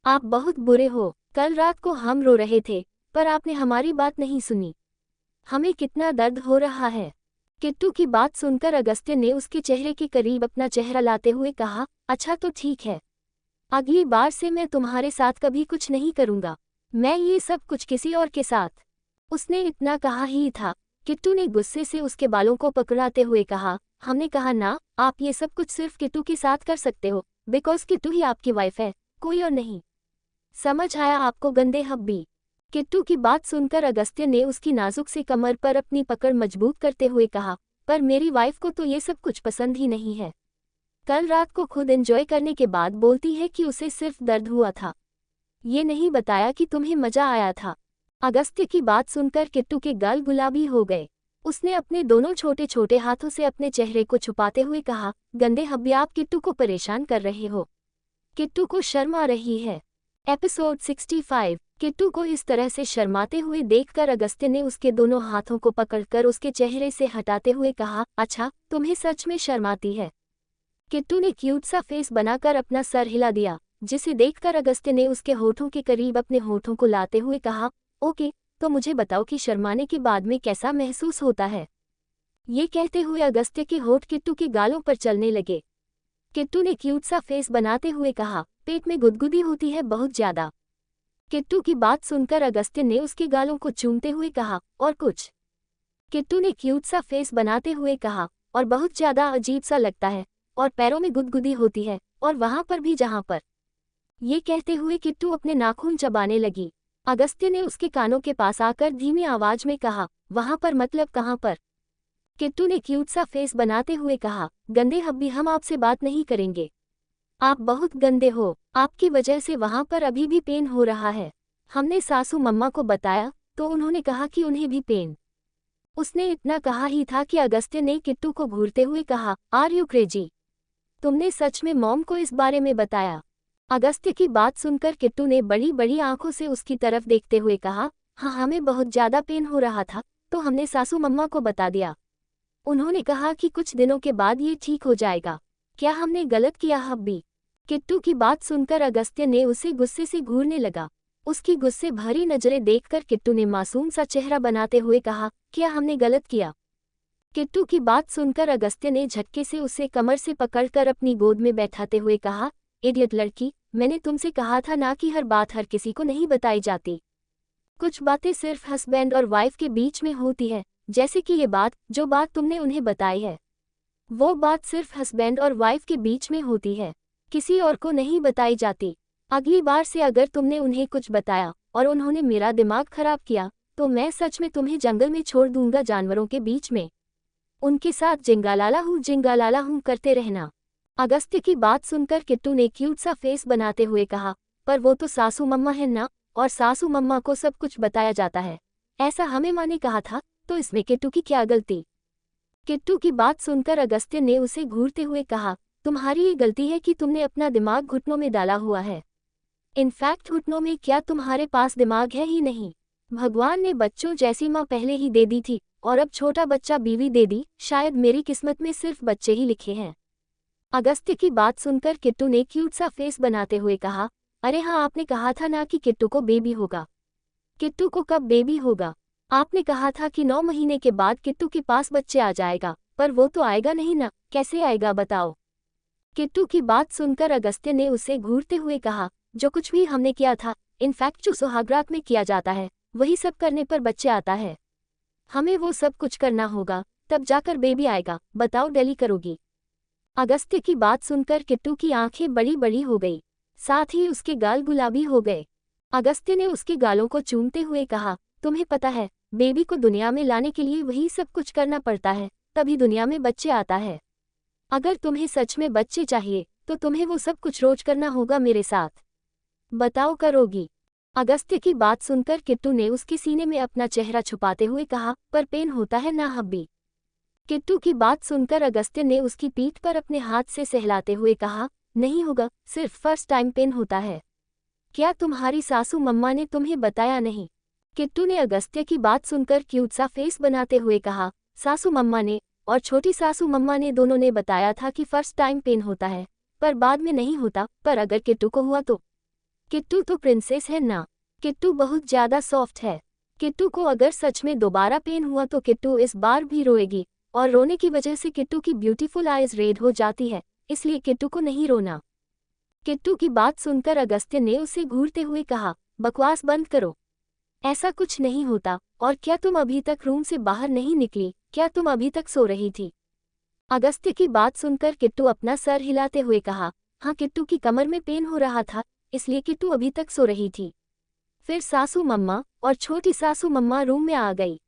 आप बहुत बुरे हो। कल रात को हम रो रहे थे, पर आपने हमारी बात नहीं सुनी। हमें कितना दर्द हो रहा है। किट्टू की बात सुनकर अगस्त्य ने उसके चेहरे के करीब अपना चेहरा लाते हुए कहा, अच्छा तो ठीक है। अगली बार से मैं तुम्हारे साथ कभी कुछ नहीं करूँगा। मैं ये सब कुछ किसी और के साथ। उसने इतना कहा ही था। किट्टू ने गुस्से से उसके बालों को पकड़ाते हुए कहा, हमने कहा ना, आप ये सब कुछ सिर्फ किट्टू के साथ कर सकते हो, बिकॉज किट्टू ही आपकी वाइफ है, कोई और नहीं। समझ आया आपको गंदे हब्बी? किट्टू की बात सुनकर अगस्त्य ने उसकी नाजुक सी कमर पर अपनी पकड़ मजबूत करते हुए कहा, पर मेरी वाइफ को तो ये सब कुछ पसंद ही नहीं है। कल रात को खुद एंजॉय करने के बाद बोलती है कि उसे सिर्फ दर्द हुआ था, ये नहीं बताया कि तुम्हें मजा आया था। अगस्त्य की बात सुनकर किट्टू के गाल गुलाबी हो गए। उसने अपने दोनों छोटे छोटे हाथों से अपने चेहरे को छुपाते हुए कहा, गंदे हब्बी, आप किट्टू को परेशान कर रहे हो। किट्टू को शर्म आ रही है। एपिसोड 65। किट्टू को इस तरह से शर्माते हुए देखकर अगस्त्य ने उसके दोनों हाथों को पकड़कर उसके चेहरे से हटाते हुए कहा, अच्छा तुम्हें सच में शर्म आती है। किट्टू ने क्यूट सा फेस बनाकर अपना सर हिला दिया, जिसे देखकर अगस्त्य ने उसके होठों के करीब अपने होठों को लाते हुए कहा, ओके, तो मुझे बताओ कि शर्माने के बाद में कैसा महसूस होता है। ये कहते हुए अगस्त्य के होठ किट्टू के गालों पर चलने लगे। किट्टू ने क्यूट सा फेस बनाते हुए कहा, पेट में गुदगुदी होती है बहुत ज्यादा। किट्टू की बात सुनकर अगस्त्य ने उसके गालों को चूमते हुए कहा, और कुछ? किट्टू ने क्यूट सा फेस बनाते हुए कहा, और बहुत ज्यादा अजीब सा लगता है, और पैरों में गुदगुदी होती है, और वहां पर भी जहां पर। ये कहते हुए किट्टू अपने नाखून चबाने लगी। अगस्त्य ने उसके कानों के पास आकर धीमी आवाज में कहा, वहां पर मतलब कहां पर? किट्टू ने क्यूट सा फेस बनाते हुए कहा, गंदे हब्बी, हम आपसे बात नहीं करेंगे। आप बहुत गंदे हो, आपकी वजह से वहां पर अभी भी पेन हो रहा है। हमने सासू मम्मा को बताया तो उन्होंने कहा कि उन्हें भी पेन। उसने इतना कहा ही था कि अगस्त्य ने किट्टू को घूरते हुए कहा, आर यू क्रेजी? तुमने सच में मॉम को इस बारे में बताया? अगस्त्य की बात सुनकर किट्टू ने बड़ी बड़ी आंखों से उसकी तरफ देखते हुए कहा, हाँ, हमें बहुत ज्यादा पेन हो रहा था तो हमने सासू मम्मा को बता दिया। उन्होंने कहा कि कुछ दिनों के बाद ये ठीक हो जाएगा। क्या हमने गलत किया हब्बी? किट्टू की बात सुनकर अगस्त्य ने उसे गुस्से से घूरने लगा। उसकी गुस्से भरी नजरें देखकर किट्टू ने मासूम सा चेहरा बनाते हुए कहा, क्या हमने गलत किया? किट्टू की बात सुनकर अगस्त्य ने झटके से उसे कमर से पकड़कर अपनी गोद में बैठाते हुए कहा, इडियट लड़की, मैंने तुमसे कहा था ना कि हर बात हर किसी को नहीं बताई जाती। कुछ बातें सिर्फ हस्बैंड और वाइफ के बीच में होती है, जैसे कि ये बात, जो बात तुमने उन्हें बताई है, वो बात सिर्फ हस्बैंड और वाइफ के बीच में होती है, किसी और को नहीं बताई जाती। अगली बार से अगर तुमने उन्हें कुछ बताया और उन्होंने मेरा दिमाग खराब किया तो मैं सच में तुम्हें जंगल में छोड़ दूंगा, जानवरों के बीच में। उनके साथ जिंगालाला हूँ करते रहना। अगस्त्य की बात सुनकर किट्टू ने क्यूट सा फेस बनाते हुए कहा, पर वो तो सासू मम्मा है ना, और सासू मम्मा को सब कुछ बताया जाता है, ऐसा हमें माँ ने कहा था, तो इसमें किट्टू की क्या गलती? किट्टू की बात सुनकर अगस्त्य ने उसे घूरते हुए कहा, तुम्हारी ये गलती है कि तुमने अपना दिमाग घुटनों में डाला हुआ है। इनफैक्ट घुटनों में क्या तुम्हारे पास दिमाग है ही नहीं। भगवान ने बच्चों जैसी माँ पहले ही दे दी थी और अब छोटा बच्चा बीवी दे दी, शायद मेरी किस्मत में सिर्फ बच्चे ही लिखे हैं। अगस्त्य की बात सुनकर किट्टू ने क्यूट सा फेस बनाते हुए कहा, अरे हाँ, आपने कहा था ना कि किट्टू को बेबी होगा। किट्टू को कब बेबी होगा? आपने कहा था कि 9 महीने के बाद किट्टू के पास बच्चे आ जाएगा, पर वो तो आएगा नहीं ना, कैसे आएगा बताओ? किट्टू की बात सुनकर अगस्त्य ने उसे घूरते हुए कहा, जो कुछ भी हमने किया था, इनफैक्ट जो सुहागरात में किया जाता है, वही सब करने पर बच्चे आता है। हमें वो सब कुछ करना होगा, तब जाकर बेबी आएगा, बताओ डेली करोगी? अगस्त्य की बात सुनकर किट्टू की आंखें बड़ी बड़ी हो गई, साथ ही उसके गाल गुलाबी हो गए। अगस्त्य ने उसके गालों को चूमते हुए कहा, तुम्हें पता है, बेबी को दुनिया में लाने के लिए वही सब कुछ करना पड़ता है, तभी दुनिया में बच्चे आता है। अगर तुम्हें सच में बच्चे चाहिए तो तुम्हें वो सब कुछ रोज करना होगा मेरे साथ। बताओ करोगी? अगस्त्य की बात सुनकर किट्टू ने उसके सीने में अपना चेहरा छुपाते हुए कहा, पर पेन होता है ना हब्बी? किट्टू की बात सुनकर अगस्त्य ने उसकी पीठ पर अपने हाथ से सहलाते हुए कहा, नहीं होगा, सिर्फ फर्स्ट टाइम पेन होता है। क्या तुम्हारी सासू मम्मा ने तुम्हें बताया नहीं? किट्टू ने अगस्त्य की बात सुनकर क्यूट सा फेस बनाते हुए कहा, सासू मम्मा ने और छोटी सासू मम्मा ने दोनों ने बताया था कि फर्स्ट टाइम पेन होता है, पर बाद में नहीं होता, पर अगर किट्टू को हुआ तो? किट्टू तो प्रिंसेस है ना, किट्टू बहुत ज्यादा सॉफ्ट है। किट्टू को अगर सच में दोबारा पेन हुआ तो किट्टू इस बार भी रोएगी, और रोने की वजह से किट्टू की ब्यूटीफुल आईज रेड हो जाती है, इसलिए किट्टू को नहीं रोना। किट्टू की बात सुनकर अगस्त्य ने उसे घूरते हुए कहा, बकवास बंद करो, ऐसा कुछ नहीं होता। और क्या तुम अभी तक रूम से बाहर नहीं निकली? क्या तुम अभी तक सो रही थी? अगस्त्य की बात सुनकर किट्टू अपना सर हिलाते हुए कहा, हाँ, किट्टू की कमर में पेन हो रहा था, इसलिए किट्टू अभी तक सो रही थी। फिर सासू मम्मा और छोटी सासू मम्मा रूम में आ गई।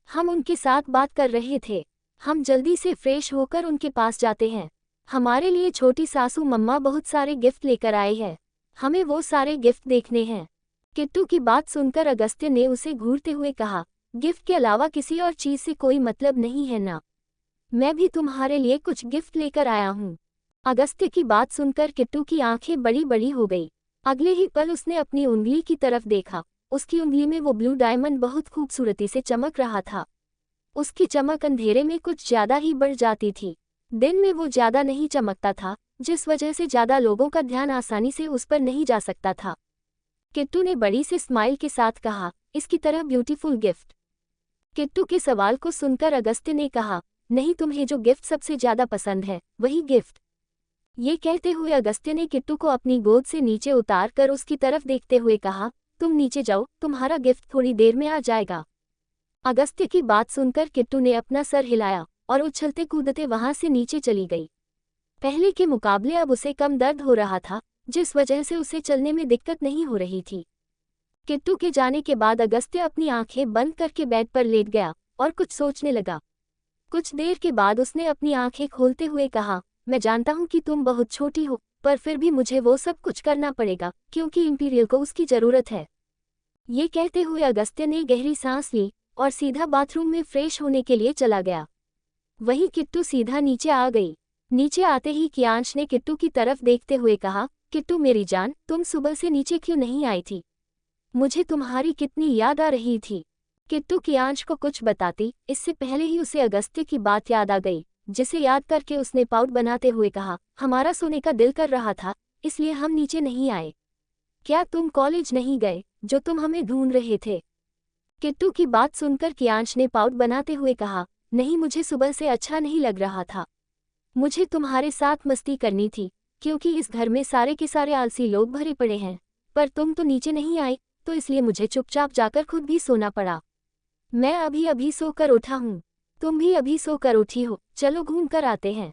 हम उनके साथ बात कर रहे थे। हम जल्दी से फ्रेश होकर उनके पास जाते हैं। हमारे लिए छोटी सासू मम्मा बहुत सारे गिफ्ट लेकर आए हैं। हमें वो सारे गिफ्ट देखने हैं। किट्टू की बात सुनकर अगस्त्य ने उसे घूरते हुए कहा, गिफ्ट के अलावा किसी और चीज से कोई मतलब नहीं है ना? मैं भी तुम्हारे लिए कुछ गिफ्ट लेकर आया हूँ। अगस्त्य की बात सुनकर किट्टू की आंखें बड़ी बड़ी हो गई। अगले ही पल उसने अपनी उंगली की तरफ देखा। उसकी उंगली में वो ब्लू डायमंड बहुत खूबसूरती से चमक रहा था। उसकी चमक अंधेरे में कुछ ज्यादा ही बढ़ जाती थी। दिन में वो ज्यादा नहीं चमकता था, जिस वजह से ज्यादा लोगों का ध्यान आसानी से उस पर नहीं जा सकता था। किट्टू ने बड़ी सी स्माइल के साथ कहा, इसकी तरह ब्यूटीफुल गिफ्ट। किट्टू के सवाल को सुनकर अगस्त्य ने कहा, नहीं, तुम्हें जो गिफ्ट सबसे ज्यादा पसंद है वही गिफ्ट। ये कहते हुए अगस्त्य ने किट्टू को अपनी गोद से नीचे उतार कर उसकी तरफ देखते हुए कहा, तुम नीचे जाओ, तुम्हारा गिफ्ट थोड़ी देर में आ जाएगा। अगस्त्य की बात सुनकर किट्टू ने अपना सर हिलाया और उछलते कूदते वहां से नीचे चली गई। पहले के मुकाबले अब उसे कम दर्द हो रहा था, जिस वजह से उसे चलने में दिक्कत नहीं हो रही थी। किट्टू के जाने के बाद अगस्त्य अपनी आंखें बंद करके बेड पर लेट गया और कुछ सोचने लगा। कुछ देर के बाद उसने अपनी आंखें खोलते हुए कहा, मैं जानता हूं कि तुम बहुत छोटी हो, पर फिर भी मुझे वो सब कुछ करना पड़ेगा क्योंकि इंपीरियल को उसकी जरूरत है। ये कहते हुए अगस्त्य ने गहरी सांस ली और सीधा बाथरूम में फ्रेश होने के लिए चला गया। वहीं किट्टू सीधा नीचे आ गई। नीचे आते ही कियांश ने किट्टू की तरफ देखते हुए कहा, किट्टू मेरी जान, तुम सुबह से नीचे क्यों नहीं आई थी? मुझे तुम्हारी कितनी याद आ रही थी। किट्टू कियांश को कुछ बताती इससे पहले ही उसे अगस्त्य की बात याद आ गई, जिसे याद करके उसने पाउट बनाते हुए कहा, हमारा सोने का दिल कर रहा था, इसलिए हम नीचे नहीं आए। क्या तुम कॉलेज नहीं गए जो तुम हमें ढूंढ रहे थे? किट्टू की बात सुनकर कियांश ने पाउट बनाते हुए कहा, नहीं, मुझे सुबह से अच्छा नहीं लग रहा था। मुझे तुम्हारे साथ मस्ती करनी थी क्योंकि इस घर में सारे के सारे आलसी लोग भरे पड़े हैं, पर तुम तो नीचे नहीं आई, तो इसलिए मुझे चुपचाप जाकर खुद भी सोना पड़ा। मैं अभी अभी सोकर उठा हूँ, तुम भी अभी सोकर उठी हो, चलो घूम कर आते हैं।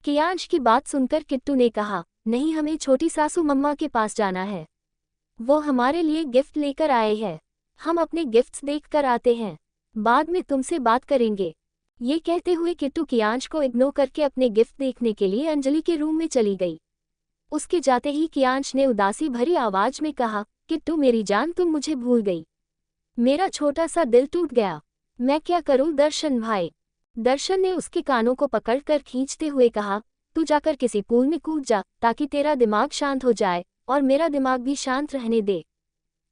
कियांश की बात सुनकर किट्टू ने कहा, नहीं, हमें छोटी सासू मम्मा के पास जाना है। वो हमारे लिए गिफ्ट लेकर आए हैं। हम अपने गिफ्ट्स देख कर आते हैं, बाद में तुमसे बात करेंगे। ये कहते हुए किट्टू कियांश को इग्नोर करके अपने गिफ्ट देखने के लिए अंजलि के रूम में चली गई। उसके जाते ही कियांश ने उदासी भरी आवाज में कहा, किट्टू मेरी जान, तुम मुझे भूल गई। मेरा छोटा सा दिल टूट गया। मैं क्या करूं दर्शन भाई? दर्शन ने उसके कानों को पकड़कर खींचते हुए कहा, तू जाकर किसी पूल में कूद जा ताकि तेरा दिमाग शांत हो जाए और मेरा दिमाग भी शांत रहने दे।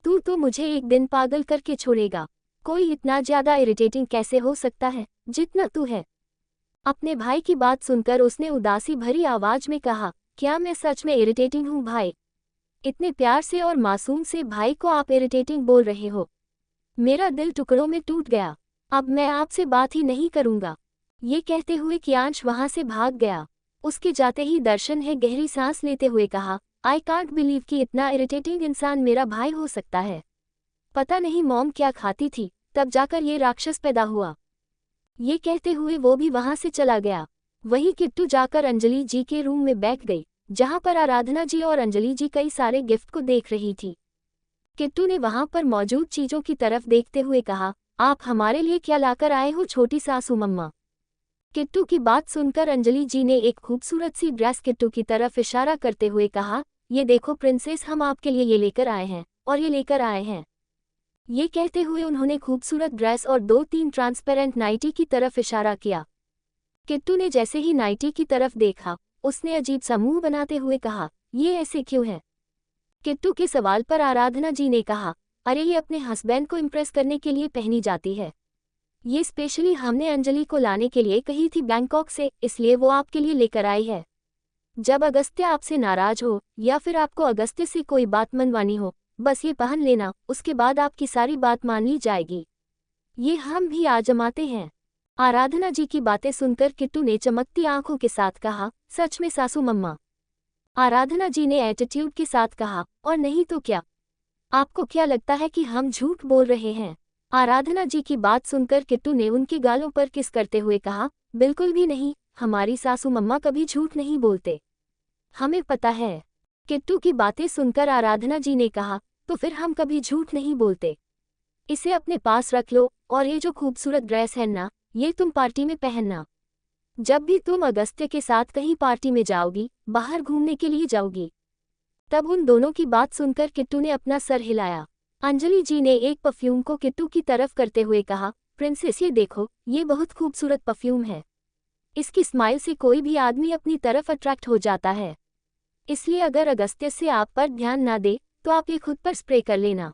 तू तो मुझे एक दिन पागल करके छोड़ेगा। कोई इतना ज्यादा इरिटेटिंग कैसे हो सकता है जितना तू है? अपने भाई की बात सुनकर उसने उदासी भरी आवाज में कहा, क्या मैं सच में इरिटेटिंग हूँ भाई? इतने प्यार से और मासूम से भाई को आप इरिटेटिंग बोल रहे हो? मेरा दिल टुकड़ों में टूट गया। अब मैं आपसे बात ही नहीं करूंगा। ये कहते हुए कियांश वहां से भाग गया। उसके जाते ही दर्शन है गहरी सांस लेते हुए कहा, आई कांट बिलीव कि इतना इरिटेटिंग इंसान मेरा भाई हो सकता है। पता नहीं मॉम क्या खाती थी, तब जाकर ये राक्षस पैदा हुआ। ये कहते हुए वो भी वहां से चला गया। वहीं किट्टू जाकर अंजलि जी के रूम में बैठ गई, जहां पर आराधना जी और अंजलि जी कई सारे गिफ्ट को देख रही थी। किट्टू ने वहां पर मौजूद चीजों की तरफ देखते हुए कहा, आप हमारे लिए क्या लाकर आए हो छोटी सासू मम्मा? किट्टू की बात सुनकर अंजलि जी ने एक खूबसूरत सी ड्रेस किट्टू की तरफ इशारा करते हुए कहा, ये देखो प्रिंसेस, हम आपके लिए ये लेकर आए हैं और ये लेकर आए हैं। ये कहते हुए उन्होंने खूबसूरत ड्रेस और 2-3 ट्रांसपेरेंट नाइटी की तरफ इशारा किया। किट्टू ने जैसे ही नाइटी की तरफ देखा, उसने अजीब सा मुंह बनाते हुए कहा, ये ऐसे क्यों है? किट्टू के सवाल पर आराधना जी ने कहा, अरे ये अपने हस्बैंड को इम्प्रेस करने के लिए पहनी जाती है। ये स्पेशली हमने अंजलि को लाने के लिए कही थी बैंकॉक से, इसलिए वो आपके लिए लेकर आई है। जब अगस्त्य आपसे नाराज हो या फिर आपको अगस्त्य से कोई बात मनवानी हो, बस ये पहन लेना, उसके बाद आपकी सारी बात मान ली जाएगी। ये हम भी आजमाते हैं। आराधना जी की बातें सुनकर किट्टू ने चमकती आंखों के साथ कहा, सच में सासू मम्मा? आराधना जी ने एटीट्यूड के साथ कहा, और नहीं तो क्या? आपको क्या लगता है कि हम झूठ बोल रहे हैं? आराधना जी की बात सुनकर किट्टू ने उनके गालों पर किस करते हुए कहा, बिल्कुल भी नहीं, हमारी सासू मम्मा कभी झूठ नहीं बोलते, हमें पता है। किट्टू की बातें सुनकर आराधना जी ने कहा, तो फिर हम कभी झूठ नहीं बोलते। इसे अपने पास रख लो, और ये जो खूबसूरत ड्रेस है ना, ये तुम पार्टी में पहनना। जब भी तुम अगस्त्य के साथ कहीं पार्टी में जाओगी, बाहर घूमने के लिए जाओगी। तब उन दोनों की बात सुनकर किट्टू ने अपना सर हिलाया। अंजलि जी ने एक परफ्यूम को किट्टू की तरफ करते हुए कहा, प्रिंसेस ये देखो, ये बहुत खूबसूरत परफ्यूम है। इसकी स्माइल से कोई भी आदमी अपनी तरफ अट्रैक्ट हो जाता है। इसलिए अगर अगस्त्य से आप पर ध्यान ना दे तो आप ये खुद पर स्प्रे कर लेना।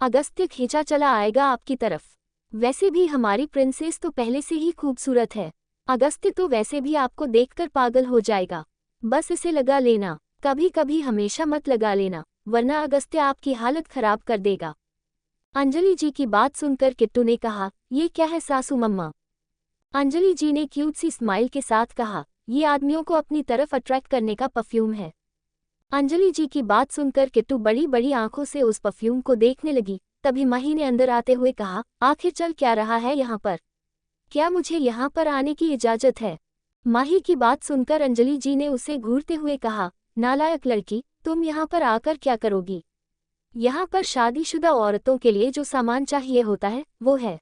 अगस्त्य खींचा चला आएगा आपकी तरफ। वैसे भी हमारी प्रिंसेस तो पहले से ही खूबसूरत है। अगस्त्य तो वैसे भी आपको देखकर पागल हो जाएगा। बस इसे लगा लेना, कभी कभी हमेशा मत लगा लेना, वरना अगस्त्य आपकी हालत खराब कर देगा। अंजलि जी की बात सुनकर किट्टू ने कहा, ये क्या है सासू मम्मा? अंजलि जी ने क्यूट सी स्माइल के साथ कहा, ये आदमियों को अपनी तरफ अट्रैक्ट करने का परफ्यूम है। अंजलि जी की बात सुनकर किट्टू बड़ी बड़ी आंखों से उस परफ्यूम को देखने लगी। तभी माही ने अंदर आते हुए कहा, आखिर चल क्या रहा है यहाँ पर? क्या मुझे यहाँ पर आने की इजाजत है? माही की बात सुनकर अंजलि जी ने उसे घूरते हुए कहा, नालायक लड़की, तुम यहाँ पर आकर क्या करोगी? यहाँ पर शादीशुदा औरतों के लिए जो सामान चाहिए होता है वो है।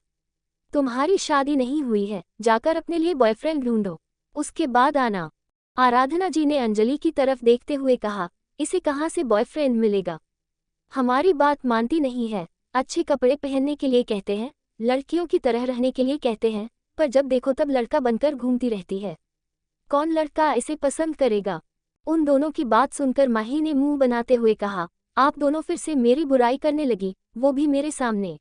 तुम्हारी शादी नहीं हुई है, जाकर अपने लिए बॉयफ्रेंड ढूंढो, उसके बाद आना। आराधना जी ने अंजलि की तरफ देखते हुए कहा, इसे कहाँ से बॉयफ्रेंड मिलेगा? हमारी बात मानती नहीं है। अच्छे कपड़े पहनने के लिए कहते हैं, लड़कियों की तरह रहने के लिए कहते हैं, पर जब देखो तब लड़का बनकर घूमती रहती है। कौन लड़का इसे पसंद करेगा? उन दोनों की बात सुनकर माही ने मुंह बनाते हुए कहा, आप दोनों फिर से मेरी बुराई करने लगी, वो भी मेरे सामने।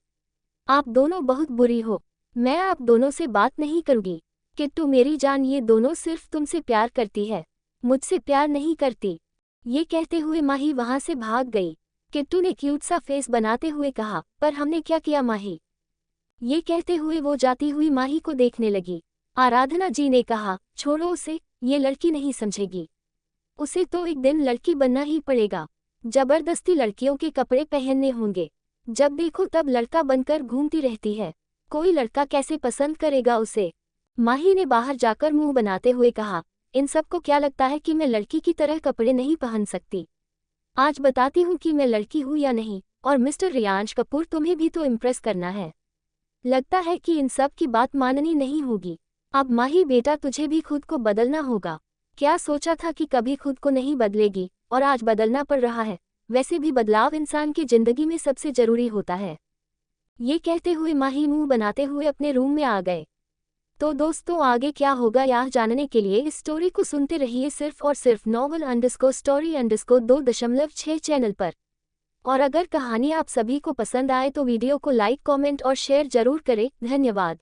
आप दोनों बहुत बुरी हो, मैं आप दोनों से बात नहीं करूंगी। किट्टू मेरी जान, ये दोनों सिर्फ तुमसे प्यार करती है, मुझसे प्यार नहीं करती। ये कहते हुए माही वहां से भाग गई। किट्टू ने क्यूट सा फेस बनाते हुए कहा, पर हमने क्या किया माही? ये कहते हुए वो जाती हुई माही को देखने लगी। आराधना जी ने कहा, छोड़ो उसे, ये लड़की नहीं समझेगी। उसे तो एक दिन लड़की बनना ही पड़ेगा। जबरदस्ती लड़कियों के कपड़े पहनने होंगे। जब देखो तब लड़का बनकर घूमती रहती है, कोई लड़का कैसे पसंद करेगा उसे? माही ने बाहर जाकर मुंह बनाते हुए कहा, इन सबको क्या लगता है कि मैं लड़की की तरह कपड़े नहीं पहन सकती? आज बताती हूँ कि मैं लड़की हूँ या नहीं। और मिस्टर रियांश कपूर, तुम्हें भी तो इम्प्रेस करना है। लगता है कि इन सब की बात माननी नहीं होगी। अब माही बेटा, तुझे भी खुद को बदलना होगा। क्या सोचा था कि कभी खुद को नहीं बदलेगी, और आज बदलना पड़ रहा है। वैसे भी बदलाव इंसान की जिंदगी में सबसे जरूरी होता है। ये कहते हुए माही मुंह बनाते हुए अपने रूम में आ गए। तो दोस्तों, आगे क्या होगा यह जानने के लिए इस स्टोरी को सुनते रहिए सिर्फ और सिर्फ novel_story_2.6 चैनल पर। और अगर कहानी आप सभी को पसंद आए तो वीडियो को लाइक, कमेंट और शेयर जरूर करें। धन्यवाद।